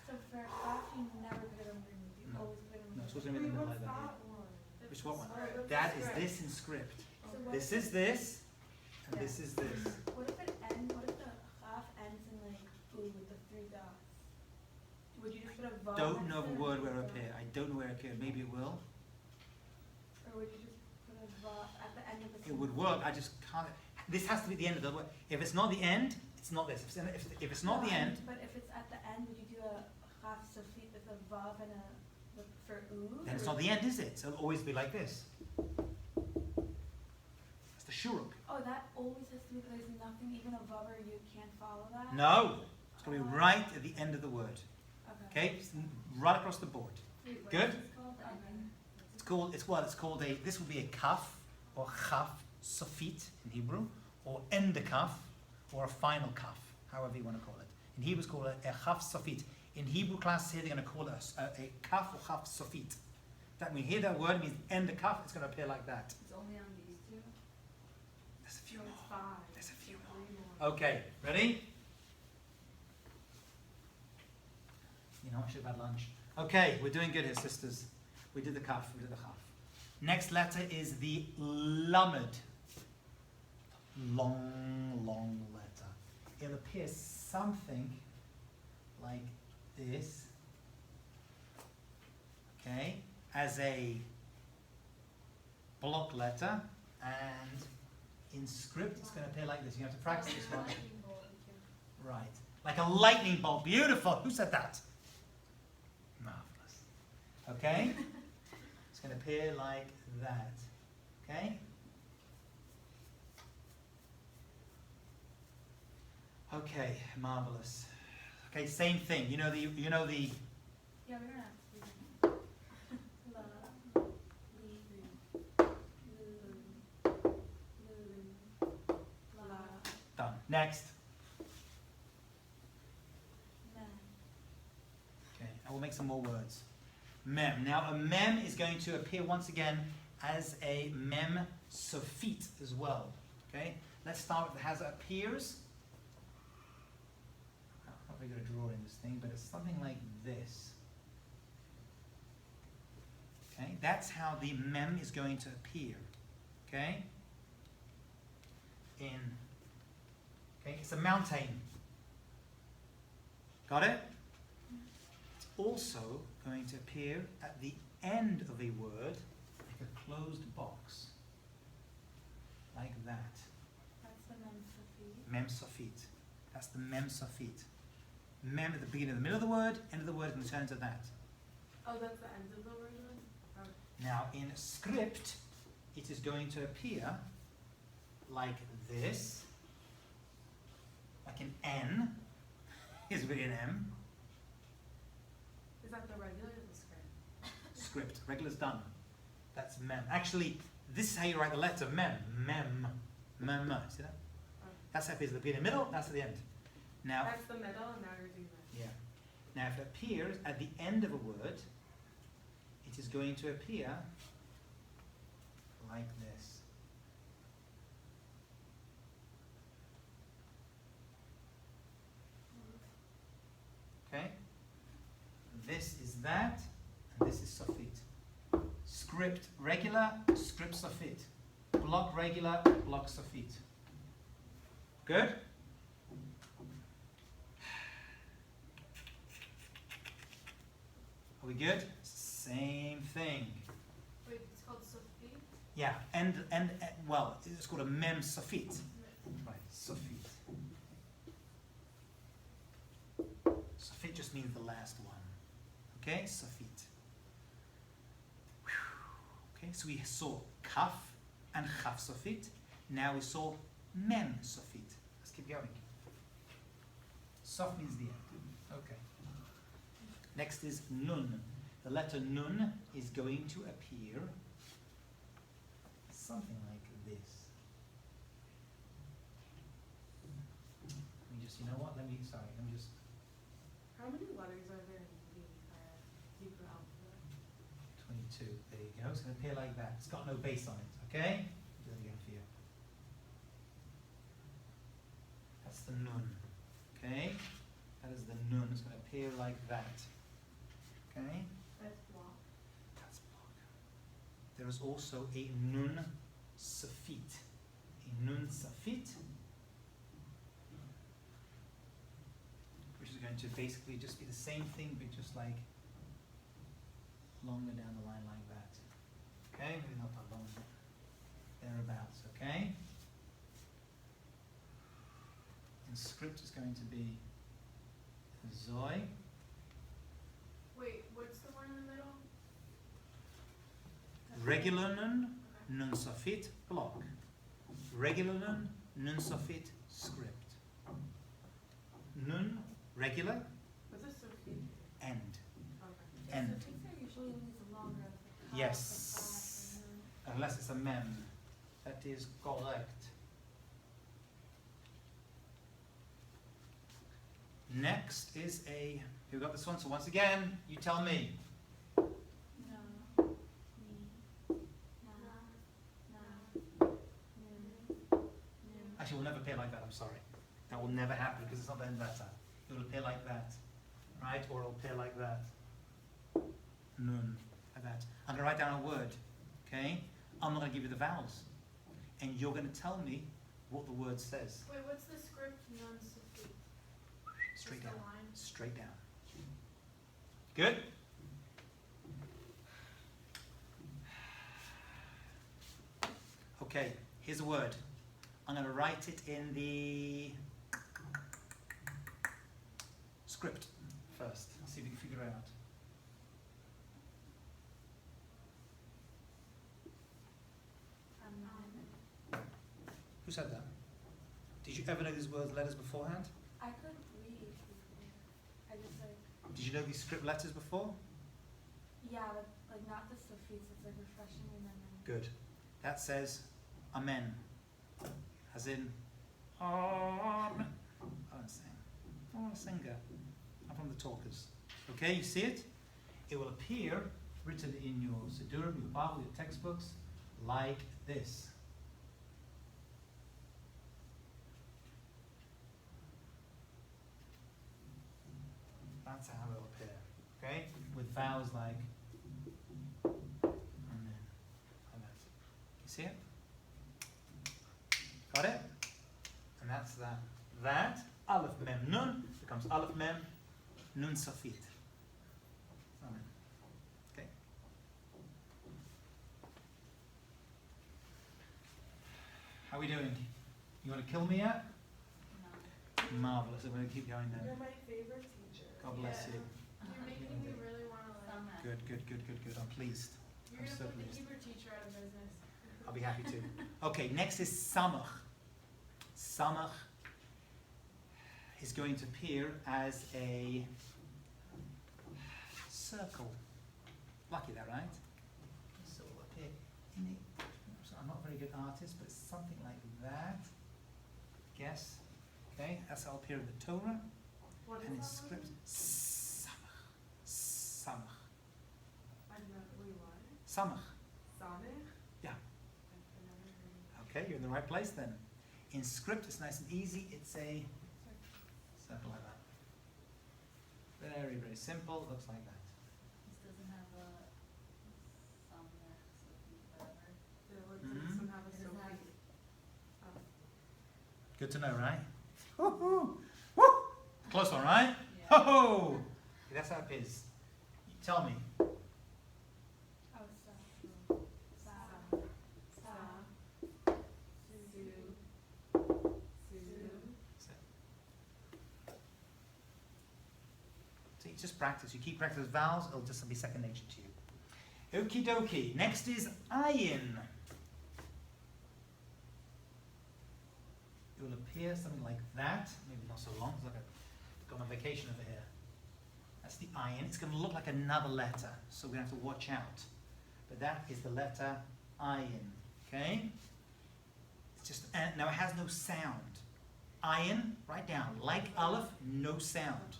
D: So for chat, you never put it underneath. You
A: No.
D: always put it
A: No,
D: underneath.
A: it's supposed to be in the middle like
B: What's
A: that.
B: that one?
A: Which what one?
B: Oh, that's
A: That
B: the
A: is
B: script.
A: this in script.
D: So what
A: This
D: if-
A: is this, and this is this.
D: What if it ends? What if the half ends in like ooh with the 3 dots? Would you just put a vav?
A: Don't
D: next
A: know
D: to
A: the
D: it
A: word
D: or
A: where it
D: don't?
A: appeared. I don't know where it appeared. Maybe it will.
D: Or would you just put a vav at the end of the
A: It would work. I just can't. This has to be the end of the word. If it's not the end, it's not this. If it's not the end,
D: But if it's at the end, would you do a half sofit with a vav and a for oo?
A: Then it's
D: or-
A: not the end, is it? So it'll always be like this. That's the shuruk.
D: Oh, that always has to be, there's nothing even a vav or you can't follow that?
A: No, it's going to be right at the end of the word.
D: Okay.
A: Okay, right across the board.
E: Wait, what
A: Good.
E: is this called? The ending?
A: It's called a. This would be a kaf or chaf sofit in Hebrew, or end a kaf, or a final kaf, however you want to call it. In Hebrew, it's called a chaf sofit. In Hebrew classes here, they're going to call it a kaf or chaf sofit. That when you hear that word, it means end a kaf. It's going to appear like that.
E: It's only on these two?
A: There's a few
B: No,
A: more.
B: it's 5.
A: There's a few
B: Three more.
A: Okay, ready? You know, I should have had lunch. Okay, we're doing good here, sisters. We did the kaf, we did the chaf. Next letter is the lamed. Long letter. It'll appear something like this. Okay, as a block letter, and in script it's going to appear like this. You have to practice this one. Right, like a lightning bolt. Beautiful. Who said that? Marvelous. Okay, it's going to appear like that. Okay. Okay, marvelous. Okay, same thing. You know the.
D: Yeah, we don't have to do that. La, li, lu, la,
A: Done. Next.
D: mem.
A: Okay, I will make some more words. Mem. Now a mem is going to appear once again as a mem sofit as well. Okay, let's start with as it appears. I'm not really going to draw in this thing, but it's something like this. Okay, that's how the mem is going to appear. Okay, it's a mountain. Got it? It's also going to appear at the end of a word like a closed box. Like that.
D: That's the mem safid.
A: Mem sofit. That's the mem sofit. Mem at the beginning of the middle of the word, end of the word, and turn to that.
B: Oh, that's the end of the word then? Oh.
A: Now in script, it is going to appear like this. Like an N. Is really an M.
B: Is that the regular or the script?
A: Script. Regular's done. That's mem. Actually, this is how you write the letter mem. Mem. Mem. See that?
B: Oh.
A: That's how it appears at the beginning, middle, that's at the end. Now,
B: That's the middle, and now you're doing that.
A: yeah. Now, if it appears at the end of a word, it is going to appear like this. Okay? This is that, and this is sofit. Script regular, script sofit. Block regular, block sofit. Good? Are we good? Same thing.
C: Wait, it's called Sophie?
A: Yeah, well, it's called a mem sofit. Right, sofit. Sofit just means the last one. Okay, sofit. Okay, so we saw kaf and chaf sofit. Now we saw mem sofit. Let's keep going. Sof means the end. Okay. Next is nun. The letter nun is going to appear something like this. Let me just, let me just,
B: How many letters are there in the Hebrew alphabet?
A: 22, there you go. It's going to appear like that. It's got no base on it, okay? Do it again for you. That's the nun, okay? That is the nun. It's going to appear like that, okay?
C: That's block.
A: That's block. There is also a nun safit. A nun safit, which is going to basically just be the same thing, but just like longer down the line like that. Okay, maybe not that long, but thereabouts, okay? And script is going to be Zoe.
C: Wait, what's the one in the middle?
A: Regular nun, nun sofit, block. Regular nun, nun sofit, script. Nun, regular,
B: What's a Sophie?
A: end.
B: Okay.
A: End.
D: So things are usually always longer. Like
A: Yes. Unless it's a mem. That is correct. Next is a, who got this one? So once again, you tell me.
D: No. Me. Na. Nun.
A: Actually, it will never appear like that, I'm sorry. That will never happen because it's not the end letter. It will appear like that, right? Or it will appear like that. Nun, like that. I'm going to write down a word, okay? I'm not going to give you the vowels. And you're going to tell me what the word says.
C: Wait, what's the script non-suffi?
A: Straight
C: Just
A: down.
C: the line?
A: Straight down. Good? Okay, here's a word. I'm going to write it in the script first. See if you can figure it out. Who said that? Did you ever know these words, letters beforehand?
D: I could read before. I just like,
A: Did you know these script letters before?
D: yeah, like not the suffix, it's like refreshing your memory.
A: Good. That says amen. As in, amen. I don't sing. I'm not a singer. I'm from the talkers. Okay, you see it? It will appear written in your Siddurim, your Bible, your textbooks, like this. That's how it will appear. Okay? With vowels like amen. Like that. You see it? Got it? And that's that. That, Aleph Mem Nun, becomes Aleph Mem Nun Safit. Amen. Okay? How are we doing? You want to kill me yet?
E: No.
A: Marvellous. I'm going to keep going then.
B: You're my favorite teacher.
A: God bless
C: Yeah.
A: you.
C: You're making me really want to learn.
E: Summer.
A: Good, good, good, good, good. I'm pleased.
C: You're
A: I'm
C: gonna
A: so
C: put the
A: pleased.
C: Hebrew teacher out of business.
A: I'll be happy to. Okay, next is Samach. Samach is going to appear as a circle. Lucky that, right? So it will appear in the, I'm not a very good artist, but it's something like that. Guess. Okay, that's how it'll appear in the Torah.
B: What
A: And in
B: is that
A: script,
B: word?
A: Samach. Samach.
B: I've never, wait, what?
A: Samach.
B: Samech?
A: Yeah.
B: I've never heard of
A: Okay, you're in the right place then. In script, it's nice and easy. It's a circle like that. Very, very simple. Looks like that.
E: This doesn't have a summer, whatever.
B: it.
A: Mhm.
B: Does it have a
E: It doesn't have-
B: Sophie? Oh.
A: Good to know, right? Woo-hoo! Woo! Close one, right?
E: Yeah.
A: Ho-ho! That's how it is. You tell me.
D: Oh, sa. Sa. Sa.
B: Su.
A: So you just practice. You keep practicing vowels, it'll just be second nature to you. Okie dokie. Next is ayin. It will appear something like that. Maybe not so long, because I've gone on vacation over here. That's the ayin. It's going to look like another letter, so we're going to have to watch out. But that is the letter ayin. Okay? It's just, now it has no sound. Ayin, write down. Like aleph, no sound.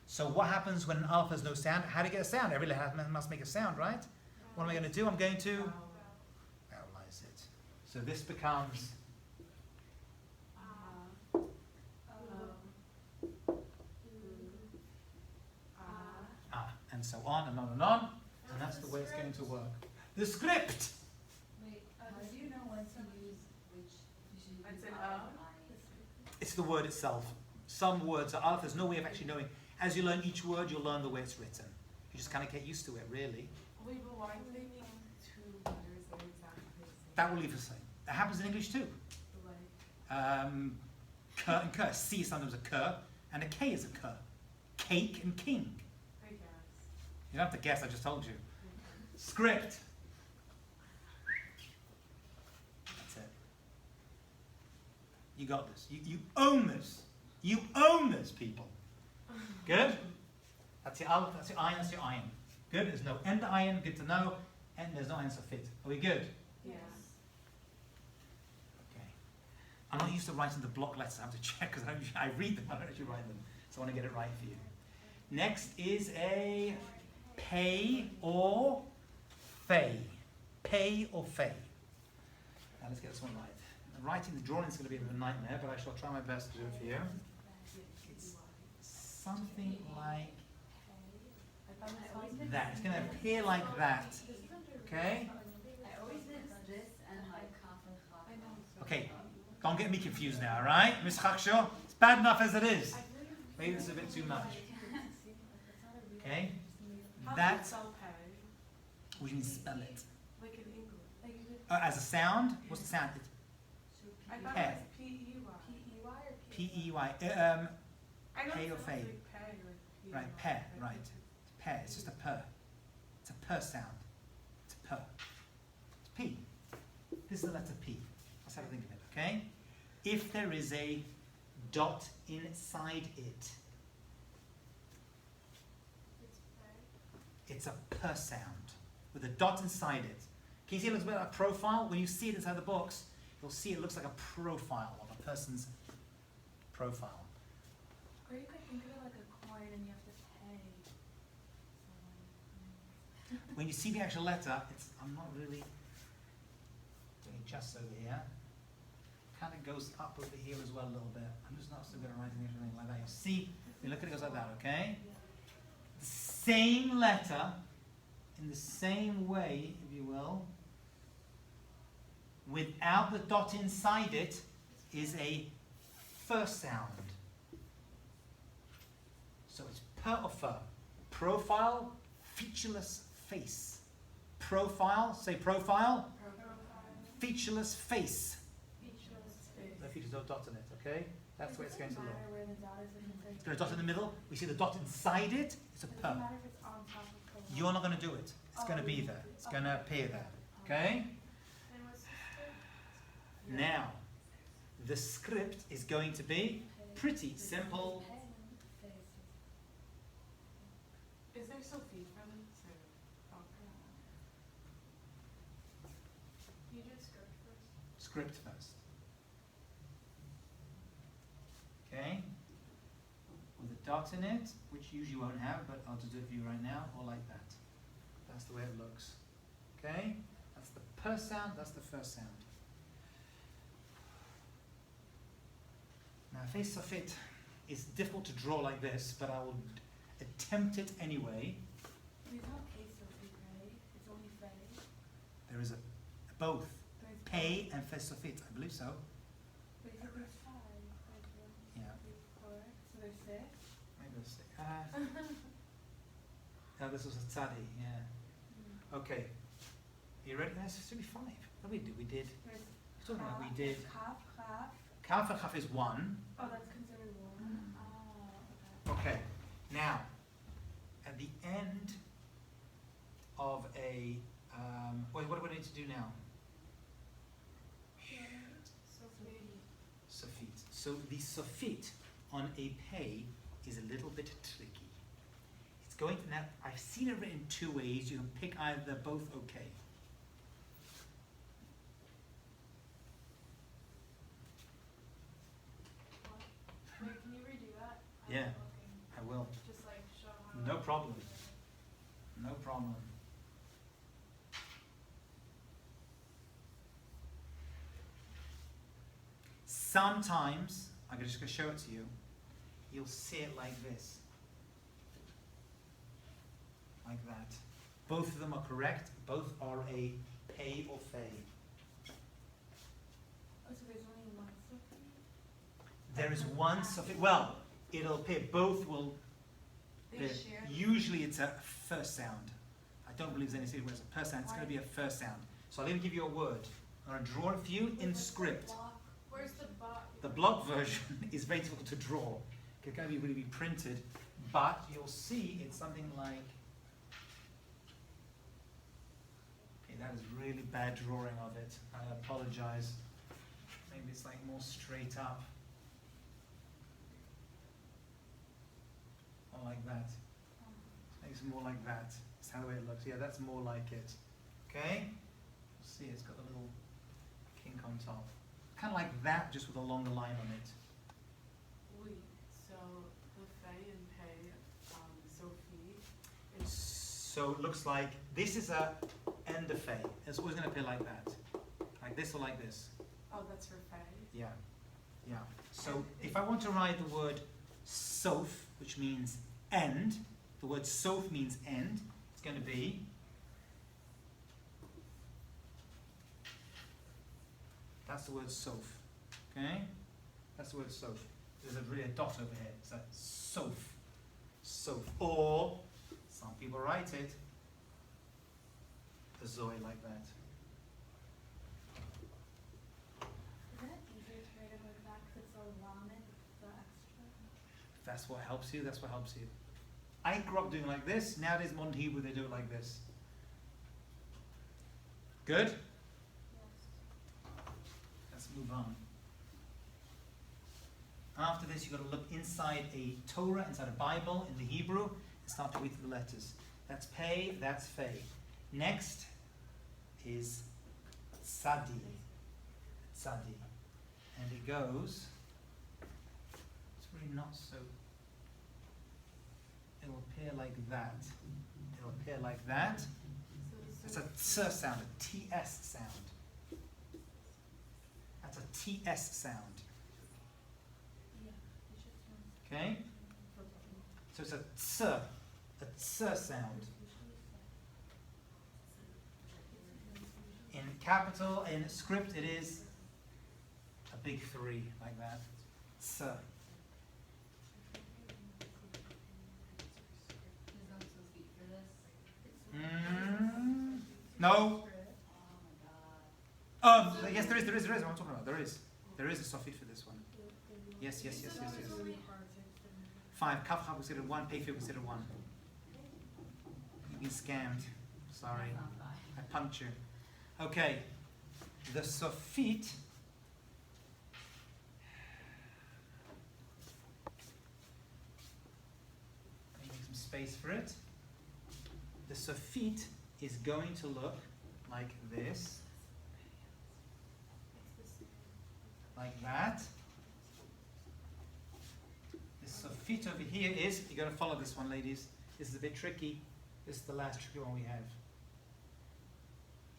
A: So what happens when an aleph has no sound? How do you get a sound? Every letter must make a sound, right? What am I going to do? I'm going to vowelize it. So this becomes and so on and on and on. And that's the way it's going to work. The script!
E: Wait, how do you know when to use which? You should use
B: It's an
E: I
B: O?
E: and I.
A: It's the word itself. Some words are aleph. There's no way of actually knowing. As you learn each word, you'll learn the way it's written. You just kind of get used to it, really.
B: Wait, but why do they make two letters that are exactly the same?
A: That will leave the same. That happens in English too.
B: Like,
A: K and K. C is sometimes a K, and a K is a K. Cake and king.
B: I guess.
A: You don't have to guess, I just told you. Script. You got this. You own this. You own this, people. Good? That's your aleph, that's your ayin, that's your ayin. Good? There's no end ayin, good to know. And there's no answer fit. Are we good?
B: Yes.
A: Okay. I'm not used to writing the block letters. I have to check because I read them. I don't actually write them. So I want to get it right for you. Next is a pay or fay. Pay or fay. Now let's get this one right. Writing the drawing is going to be a bit of a nightmare, but I shall try my best to do it for you. It's something like that. It's going to appear like that. Okay?
E: I always mix this and like kaf and chaf.
A: Okay. Don't get me confused now, alright? Miss Chaksho, it's bad enough as it is. Maybe this is a bit too much. Okay?
B: How do you
A: That's,
B: spell pay?
A: we can spell it.
B: Like in English.
A: As a sound, what's the sound? It's
B: I thought
A: Pay.
B: it was P-E-Y.
A: P-E-Y.
B: I know
A: Pay
B: it
A: or
B: sounds
A: fay.
B: like pay, like P-E-Y.
A: Right, pair, right. Pair, it's just a per. It's a per sound. It's a per. It's P. This is the letter P. That's how to think of it, okay? If there is a dot inside it, it's a per sound with a dot inside it. Can you see it looks a bit like a profile? When you see it inside the box, you'll see it looks like a profile of a person's profile.
D: Or you could think of it like a coin and you have to pay someone.
A: When you see the actual letter, it's, I'm not really doing it just over here. Kind of goes up over here as well a little bit. I'm just not so good at writing anything like that. You see, you look at it, it goes like that, okay? The same letter, in the same way, if you will, without the dot inside it, is a first sound. So it's per or fur. Profile, featureless face. Profile, say profile. Featureless face. No features, no dot in it, okay? That's where it's going to look.
D: Where the dot is, if
A: It's got a dot in the middle. We see the dot inside it. It's a
D: it
A: per.
D: doesn't matter if it's on top of the
A: You're not going to do it. It's going to be there. It's going to appear there. Okay?
C: And what's the script?
A: Now, the script is going to be pretty simple.
B: Is there Sophie from it? So, okay.
C: You did script first.
A: Script first. Okay? With a dot in it, which you usually won't have, but I'll just do it for you right now, or like that. That's the way it looks. Okay? That's the per sound, that's the first sound. Now, face of it is difficult to draw like this, but I will attempt it anyway.
D: There's no case Sophie, right? It's only Faye.
A: There is a both
D: There's
A: pay and face of it, I believe so.
D: But you said there's five. There's one,
A: Yeah.
D: three, four. So there's six.
A: Maybe let's see. No, this was a tzadi, yeah. Okay. You ready? This should be five. What did we do? We did.
D: There's
A: Talking about we
D: half,
A: did.
D: half, half.
A: Kaf and chaf is one.
D: Oh, that's considered one. Oh,
A: Okay. Now, at the end of a what do we need to do now? Sofit. So the sofit on a pay is a little bit tricky. It's going to now. I've seen it written two ways. You can pick either. Both okay.
C: Wait, can you redo that?
A: Yeah.
C: Okay.
A: I will.
C: Just like show how.
A: No problem. No problem. Sometimes, I'm just going to show it to you, you'll see it like this. Like that. Both of them are correct. Both are a pay or fay.
D: Oh, so there's only one Sophie?
A: There is one suffix. Well, it'll appear. Both will.
B: They share.
A: Usually it's a first sound. I don't believe there's any situation where it's a first sound. It's going to be a first sound. So I'll even give you a word. I'm going to draw it for you in script.
C: Where's the bot?
A: The block version is very difficult to draw. It's going to be really printed, but you'll see it's something like. Okay, that is really bad drawing of it. I apologize. Maybe it's like more straight up. Or like that. Maybe it's more like that. That's how the way it looks. Yeah, that's more like it. Okay? See, it's got a little kink on top. Kind of like that, just with a longer line on it.
B: Wait, so the Fei and Pei, Sophie is
A: So it looks like this is a end of Fei. It's always going to appear like that. Like this or like this.
B: oh that's for Fei.
A: Yeah. Yeah. So if I want to write the word Soph, which means end, the word Soph means end, it's going to be that's the word Soph. Okay? That's the word Soph. There's really a dot over here. It's a Soph. Soph. Or some people write it a Zoe like that.
D: Isn't it easier to write it like that because it's a lamed, the extra?
A: That's what helps you. That's what helps you. I grew up doing like this. Nowadays, modern Hebrew, they do it like this. Good?
D: Yes.
A: Let's move on. After this, you've got to look inside a Torah, inside a Bible, in the Hebrew, and start to read through the letters. That's Pei, that's Fei. Next is Tzadi. Tzadi. And it goes, it's really not so, it'll appear like that. It'll appear like that. It's a ts sound, a ts sound. That's a ts sound.
D: Yeah. You should sound.
A: Okay? So it's a ts sound. In capital, in script, it is a big 3, like that. Ts.
E: There's no substitute for this.
A: No.
E: Oh my god.
A: Yes, there is. What I'm talking about. There is a suffix for this one. Yes. 5. Kaf ha considered 1. Pei considered 1. You've been scammed. Sorry.
E: That's not fine.
A: I punked you. Okay. The suffix. Let me make some space for it. The suffix is going to look like this. Like that. This suffix over here is, you got to follow this one, ladies. This is a bit tricky. This is the last tricky one we have.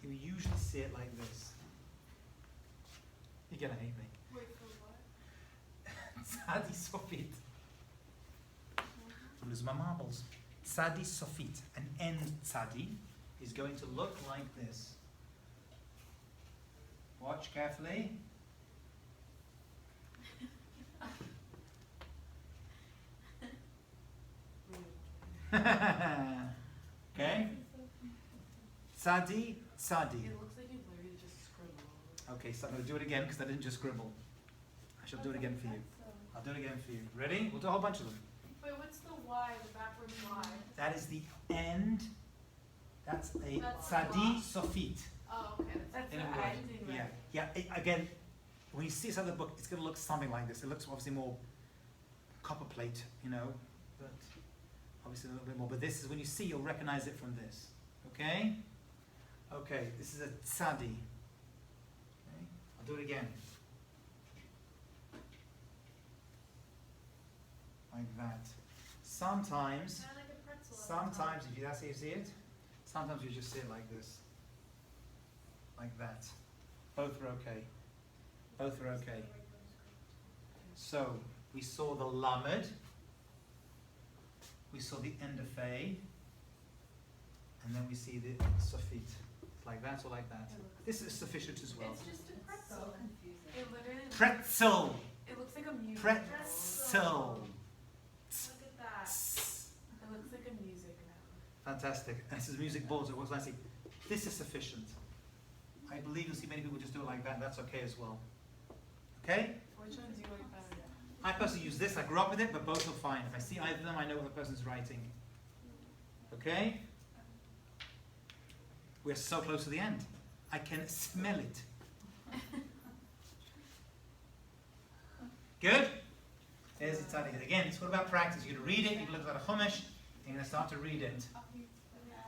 A: You usually see it like this. You're gonna hate me.
B: Wait, for what?
A: Tzadi sofit. Lose my marbles. Tzadi sofit. An end tzadi is going to look like this. Watch carefully. Okay? Tzadi, tzadi.
B: It looks like you literally just scribbled.
A: Okay, so I'm going to do it again because I didn't just scribble. I shall do it again for you. I'll do it again for you. Ready? We'll do a whole bunch of them.
B: Wait, what's the Y, the backwards Y?
A: That is the end. That's a
B: That's
A: tzadi
B: Y.
A: sofit.
B: Oh, okay. That's
A: In
B: the
A: a word.
B: ending, right?
A: Yeah. Again, when you see this other book, it's going to look something like this. It looks obviously more copper plate, you know, but obviously a little bit more. But this is when you see, you'll recognize it from this. Okay? Okay, this is a tzadi. Okay? I'll do it again. Like that. Sometimes,
C: Kinda like a pretzel at the top.
A: sometimes, if you, that's how you see it, sometimes you just see it like this. Like that. Both are okay. Both are okay. So, we saw the lamed, we saw the end of fei, and then we see the sofit. Like that or like that. This is sufficient as well.
B: It's just a
E: So
B: pretzel.
E: confusing.
B: It literally
A: Pretzel!
B: it looks like a music
A: Pretzel!
B: Look at that. It looks like a music note.
A: Fantastic. This is music boards, it works nicely. This is sufficient. I believe you'll see many people just do it like that, that's okay as well. Okay?
B: Which one do you like better?
A: I personally use this, I grew up with it, but both are fine. If I see either of them, I know what the person's writing. Okay? We're so close to the end. I can smell it. Good? There's the tzaddik. Again, it's all about practice. You're going to read it, you're going to look at a chumash, and you're going to start to read it.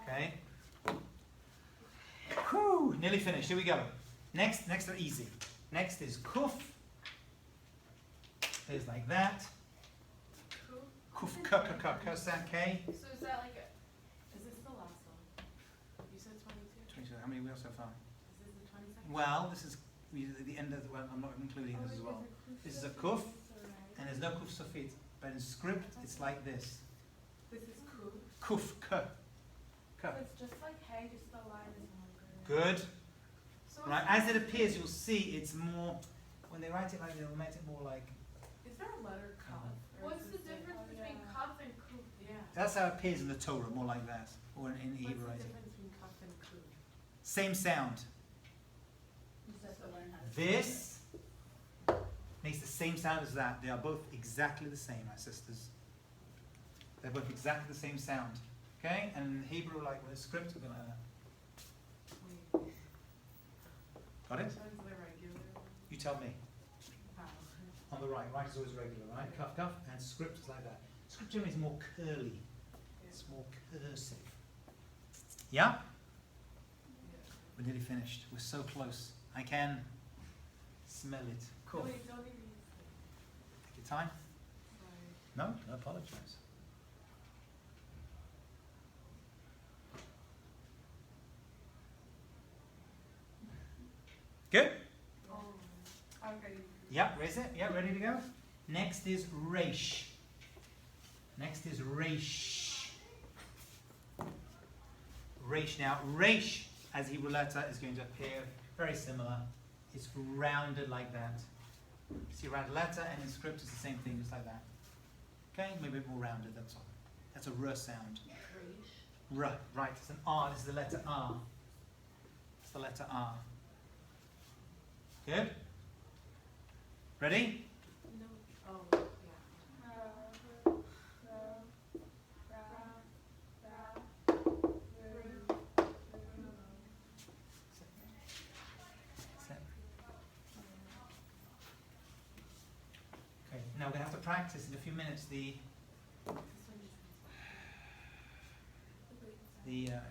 A: Okay? Whew, nearly finished. Here we go. Next are easy. Next is kuf. There's like that. Kuf, k, sound K.
C: So is that like
B: Is this the last one? You said 22?
A: 22. How many we have so far?
B: Is this the 22nd?
A: Well, this is the end of the, well, I'm not including this as well. This is a kuf, and there's no kuf sofit. But in script, it's like this.
B: This is cool.
A: Kuf, k.
D: So it's just like hey, just the line is longer.
A: Good.
C: so
A: Right, as it appears, you'll see it's more, when they write it like, they'll make it more like,
B: Is there a letter cuff? or
C: what's
B: is
C: the
B: this like-
C: difference between cuff and coop?
B: Yeah.
A: that's how it appears in the Torah, more like that, or in
B: What's
A: Hebrew
B: the
A: writing.
B: difference between cuff and cool?
A: Same sound. This makes the same sound as that. They are both exactly the same, my sisters. They're both exactly the same sound. Okay? And in Hebrew, like with a script, we're going to...
B: Wait.
A: Got it?
B: Which one's the regular one?
A: You tell me.
B: Oh.
A: On the right. Right is always regular, right? Cuff, cuff. And script is like that. Script generally is more curly. It's more cursive. Yeah? We're nearly finished. We're so close. I can smell it. Cool.
B: Wait, don't even use
A: Take your time.
B: Sorry.
A: No, don't apologize. Good?
B: Oh. Okay.
A: Yeah, raise it. Yeah, ready to go? Next is Reish. Next is Reish. Reish. Now, Reish, as Hebrew letter, is going to appear very similar. It's rounded like that. See a rounded letter, and in script it's the same thing, just like that. Okay, maybe a bit more rounded, that's all. That's a R sound. R, right, it's an R, this is the letter R. It's the letter R. Good? Ready?
B: No. Oh, yeah.
A: Okay, now we're going to have to practice in a few minutes the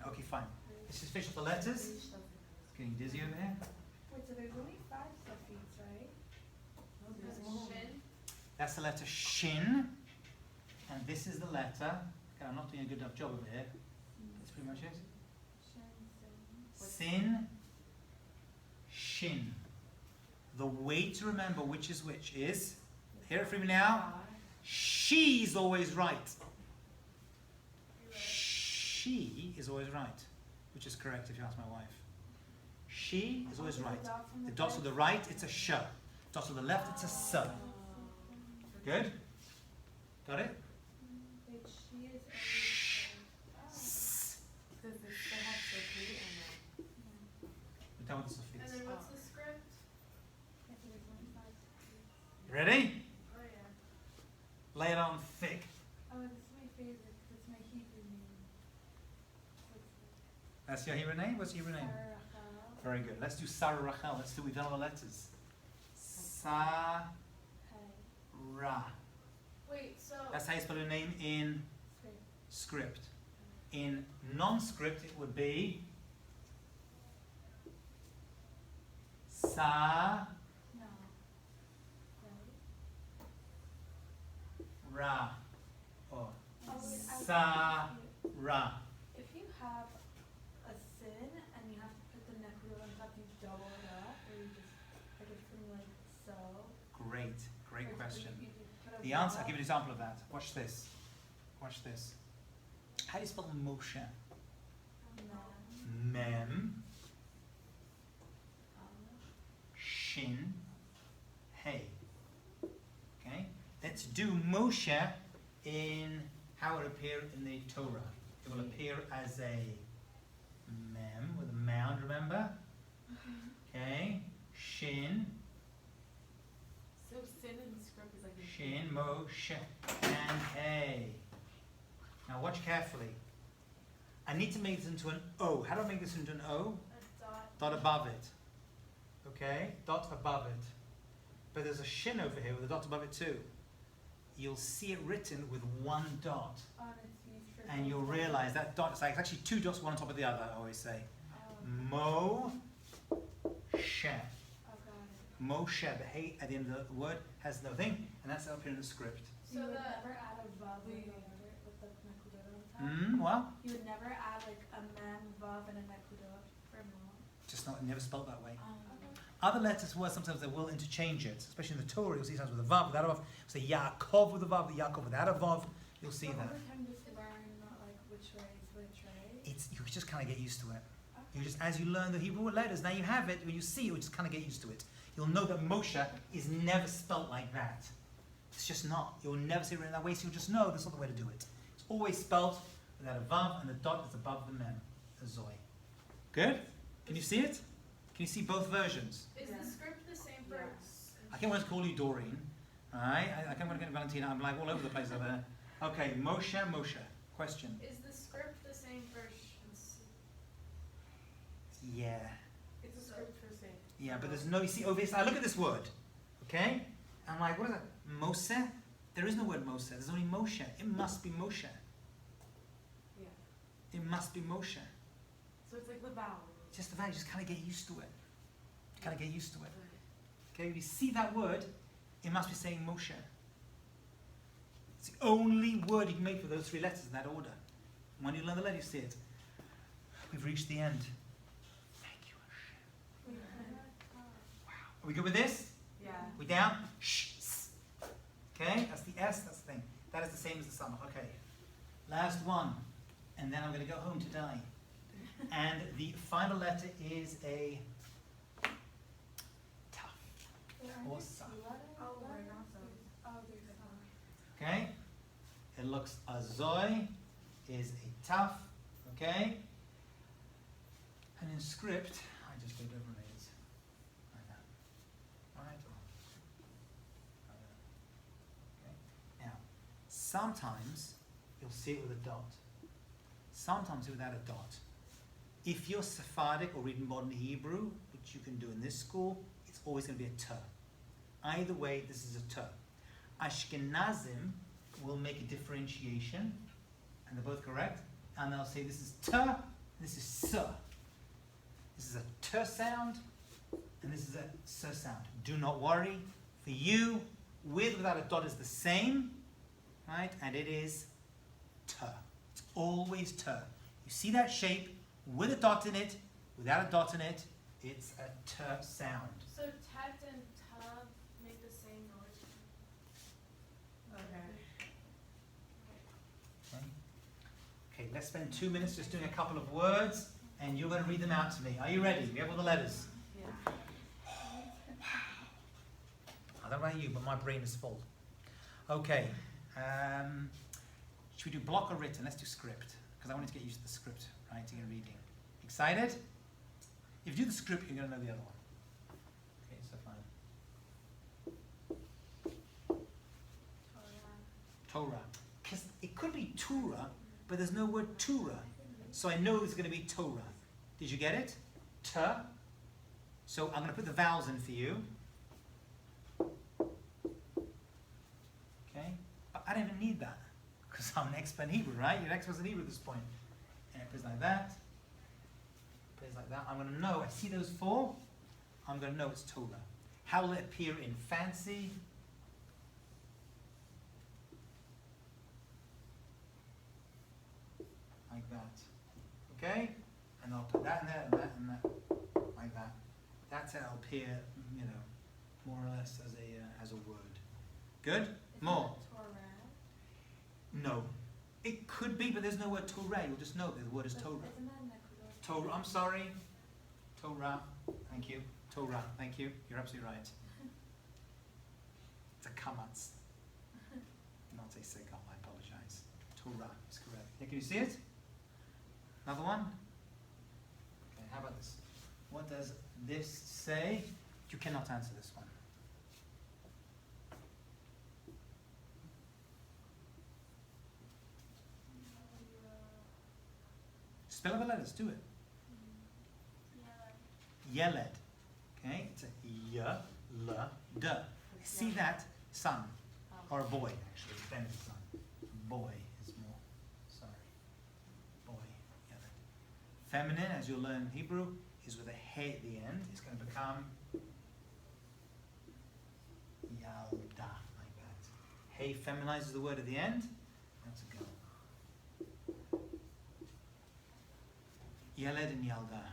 A: okay, fine. Let's just finish off the letters. It's getting dizzy over here.
D: Wait, so there's only 5 suffix, right?
B: There's more.
C: Shin.
A: That's the letter Shin. And this is the letter. Okay, I'm not doing a good enough job of it here. That's pretty much it. Sin, Shin. The way to remember which is which is, hear it from me now, she's always right. She is always right, which is correct if you ask my wife. She is always right. The dot to the right, it's a sh. Dot to the left, it's a s. Good? Got it?
D: Wait, she is
A: S.
B: Does this still have Sophie or
A: We're done with the
C: And
A: suffix.
C: then what's the script?
A: You ready?
C: Oh yeah.
A: Lay it on thick.
D: Oh, this is my favorite. That's my Hebrew name.
A: That's your Hebrew name? What's your Hebrew name? Very good. Let's do Sarah Rachel. Let's do, we've done all the letters. Sarah.
C: Wait, so
A: That's how you spell your name in script. In non-script, it would be Sa
D: No.
A: Ra. Or
D: Right?
A: Sa Ra.
D: If you have a sin and you have to put the neck root on top, you double it up, or you just like it's something like so.
A: Great
D: Or
A: question.
D: you put a
A: The answer, I'll
D: vowel.
A: give you an example of that. Watch this. Watch this. How do you spell Moshe?
D: No.
A: Mem, Shin, Hey. Okay? Let's do Moshe in how it will appear in the Torah. It will appear as a mem with a mound, remember? Okay? Shin,
B: So sin in the script is like a
A: Shin, Moshe, and Hey. Now watch carefully. I need to make this into an O. How do I make this into an O?
C: a dot.
A: Dot above it. Okay? Dot above it. but there's a shin over here with a dot above it too. You'll see it written with one dot,
D: Oh, and it's used for
A: and you'll
D: both
A: realize that dot is like it's actually two dots, one on top of the other. I always say
D: Oh,
A: Moshe.
D: oh, got it.
A: Moshe. The hey at the end of the word has no thing, and that's up here in the script.
D: So you would
C: the-
D: never add a vav with
B: Wait.
D: the nekudot on top?
A: Well,
D: You would never add like a mem, vav, and a nekudot for mo?
A: just not never spelled that way.
D: Okay.
A: Other letters, words, sometimes they will interchange it, especially in the Torah. You'll see sometimes with a vav, without a vav. Say Yaakov with a vav, the Yaakov without a vav. You'll see
D: So
A: that.
D: over time just learn like which way is which, right?
A: It's you just kind of get used to it.
D: Okay.
A: You just as you learn the Hebrew letters, now you have it. When you see it, you just kind of get used to it. You'll know that Moshe is never spelt like that. It's just not. You'll never see it written that way. So you'll just know that's not the way to do it. It's always spelt without a vav and the dot is above the mem, a zoy. Good? Can you see it? Can you see both versions?
C: Is
B: Yeah.
C: the script the same for?
B: Yes.
A: I can't want to call you Doreen. Alright? I can't want to get Valentina. I'm like all over the place over there. Okay, Moshe. Question.
C: Is the script the same for sh?
A: Yeah.
B: It's a script for saying.
A: Yeah, but there's no, you see, over here, I look at this word. Okay? I'm like, what is that? Mose? There is no word Mose. There's only Moshe. It must be Moshe.
B: Yeah.
A: It must be Moshe.
B: So it's like the vowel.
A: Just the fact, you just kind of get used to it. You kind of get used to it. Okay, if you see that word, it must be saying Moshe. It's the only word you can make for those three letters in that order. And when you learn the letter, you see it. We've reached the end. Thank you, Hashem. Are we good with this?
B: Yeah.
A: We down? Shh. S. Okay, that's the S, that's the thing. That is the same as the summer. Okay. Last one. And then I'm going to go home to die. And the final letter is a tough.
D: Wait, aren't
A: Or
D: there
A: sa.
D: two letters?
B: Oh,
D: Letters?
B: we're not those.
D: Oh, there's some.
A: Okay? It looks azoy is a tough. Okay? And in script, I just put whatever it is. Like that. Right? Okay. Now, sometimes you'll see it with a dot. Sometimes without a dot. If you're Sephardic or reading modern Hebrew, which you can do in this school, it's always going to be a t. Either way, this is a t. Ashkenazim will make a differentiation, and they're both correct, and they'll say this is t, this is s. This is a t sound, and this is a s sound. Do not worry. For you, with without a dot is the same, right? And it is t. It's always t. You see that shape with a dot in it, without a dot in it, it's a t sound.
C: So tet and tub make the same noise.
B: Okay.
A: Okay? Okay, let's spend 2 minutes just doing a couple of words, and you're going to read them out to me. Are you ready? We have all the letters.
B: Yeah.
A: I don't know about you, but my brain is full. Okay. Should we do block or written? Let's do script, because I wanted to get used to the script, writing and reading. Excited? If you do the script, you're going to know the other one. Okay, so fine. Torah. Because it could be Torah, but there's no word Torah. So I know it's going to be Torah. Did you get it? T. So I'm going to put the vowels in for you. Okay? But I don't even need that. Because I'm an expert in Hebrew, right? You're an expert in Hebrew at this point. And it plays like that. Plays like that. I'm going to know. I see those four. I'm going to know it's Torah. How will it appear in fancy? Like that. Okay? And I'll put that in there, and that, and that. Like that. That's how it'll appear, you know, more or less as a word. Good? More? No. It could be, but there's no word Torah. You'll just know that the word is Torah.
D: Isn't that nekudot?
A: Torah, I'm sorry. Torah. Thank you. Torah. Thank you. You're absolutely right. It's a kamatz. Not a segam, I apologize. Torah is correct. Yeah, can you see it? Another one? Okay, how about this? What does this say? You cannot answer this one. Spell out the letters, do it. Yeled. Okay, it's a y, l, d. See that? Son. Or a boy, actually. Ben's son. Boy is more. Sorry. Boy. Yeled. Feminine, as you'll learn Hebrew, is with a he at the end. It's going to become yalda, like that. He feminizes the word at the end. That's a girl. Yeled and yalda.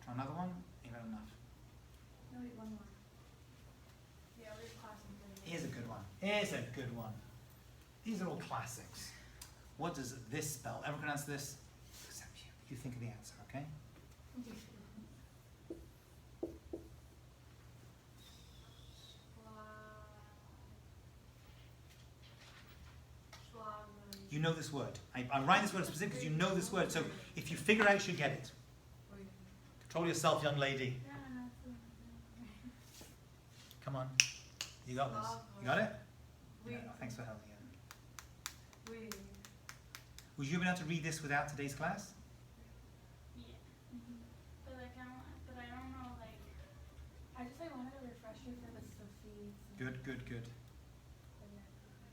A: Try another one? Ain't got enough.
C: No, wait, one more. Yeah, we're classic.
A: Here's a good one. Here's a good one. These are all classics. What does this spell? Everyone can answer this? Except you. You think of the answer, okay? You know this word. I'm writing this word specifically because you know this word. So if you figure out, you get it. Control yourself, young lady. Come on. You got this. You got it? Yeah, thanks for helping. Would you have been able to read this without today's class?
D: Yeah. But like I don't know, like I just wanted to refresh you for the Sophie.
A: Good, good, good.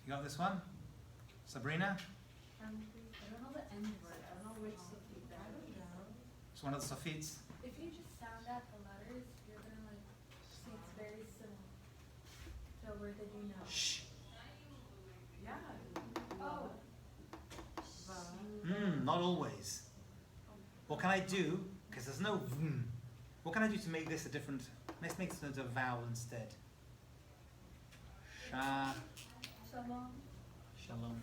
A: You got this one? Sabrina?
E: I don't know the end word. I don't know which Sophie that is.
A: It's one of the Sophites.
D: If you just sound out the letters, you're gonna like see it's very similar to a word that you know.
A: Shh.
B: Yeah.
D: Oh.
A: Not always. What can I do? Because there's no What can I do to make this a different... Let's make this a vowel instead. Shalom. Shalom.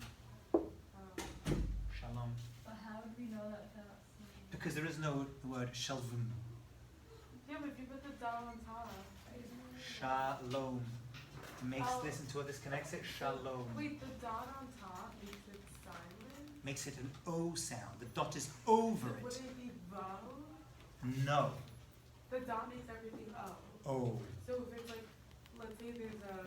A: Shalom.
E: But how would we know that that's
A: Because there is no word shalom.
B: Yeah, but if you put the dot on top.
A: Shalom. Makes this into what this connects it. Shalom.
B: Wait, the dot on top makes it silent?
A: Makes it an O sound. The dot is over
B: So
A: it.
B: wouldn't it be vowel?
A: No.
B: The dot makes everything O.
A: O.
B: So if it's like, let's say there's a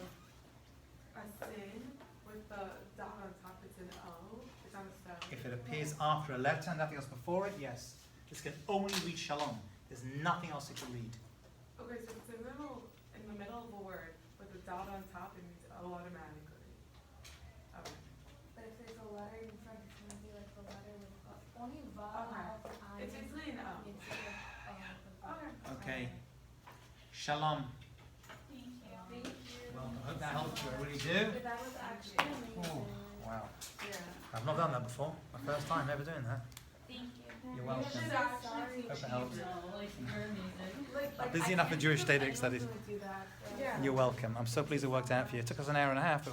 B: sin with the dot on top, it's an O. It's not a spell.
A: If it appears after a letter and nothing else before it, yes. This can only read shalom. There's nothing else it can read.
B: Okay, so if it's in the middle of a word with a dot on top, it means O automatically. Okay.
D: But if there's a letter in front, it's gonna be like the letter with only vowel.
B: Okay. It's basically an O.
A: Okay. Shalom.
D: Thank you.
A: Welcome. I hope that helped you. I really do.
D: But that was actually amazing.
A: Oh, wow.
B: Yeah.
A: I've not done that before. My first time ever doing that.
D: Thank you.
A: You're welcome.
B: should
A: Hope
B: actually
A: it helps.
E: no, like you're amazing.
A: I'm busy enough in Jewish Studies.
B: Yeah.
A: You're welcome. I'm so pleased it worked out for you. It took us an hour and a half. But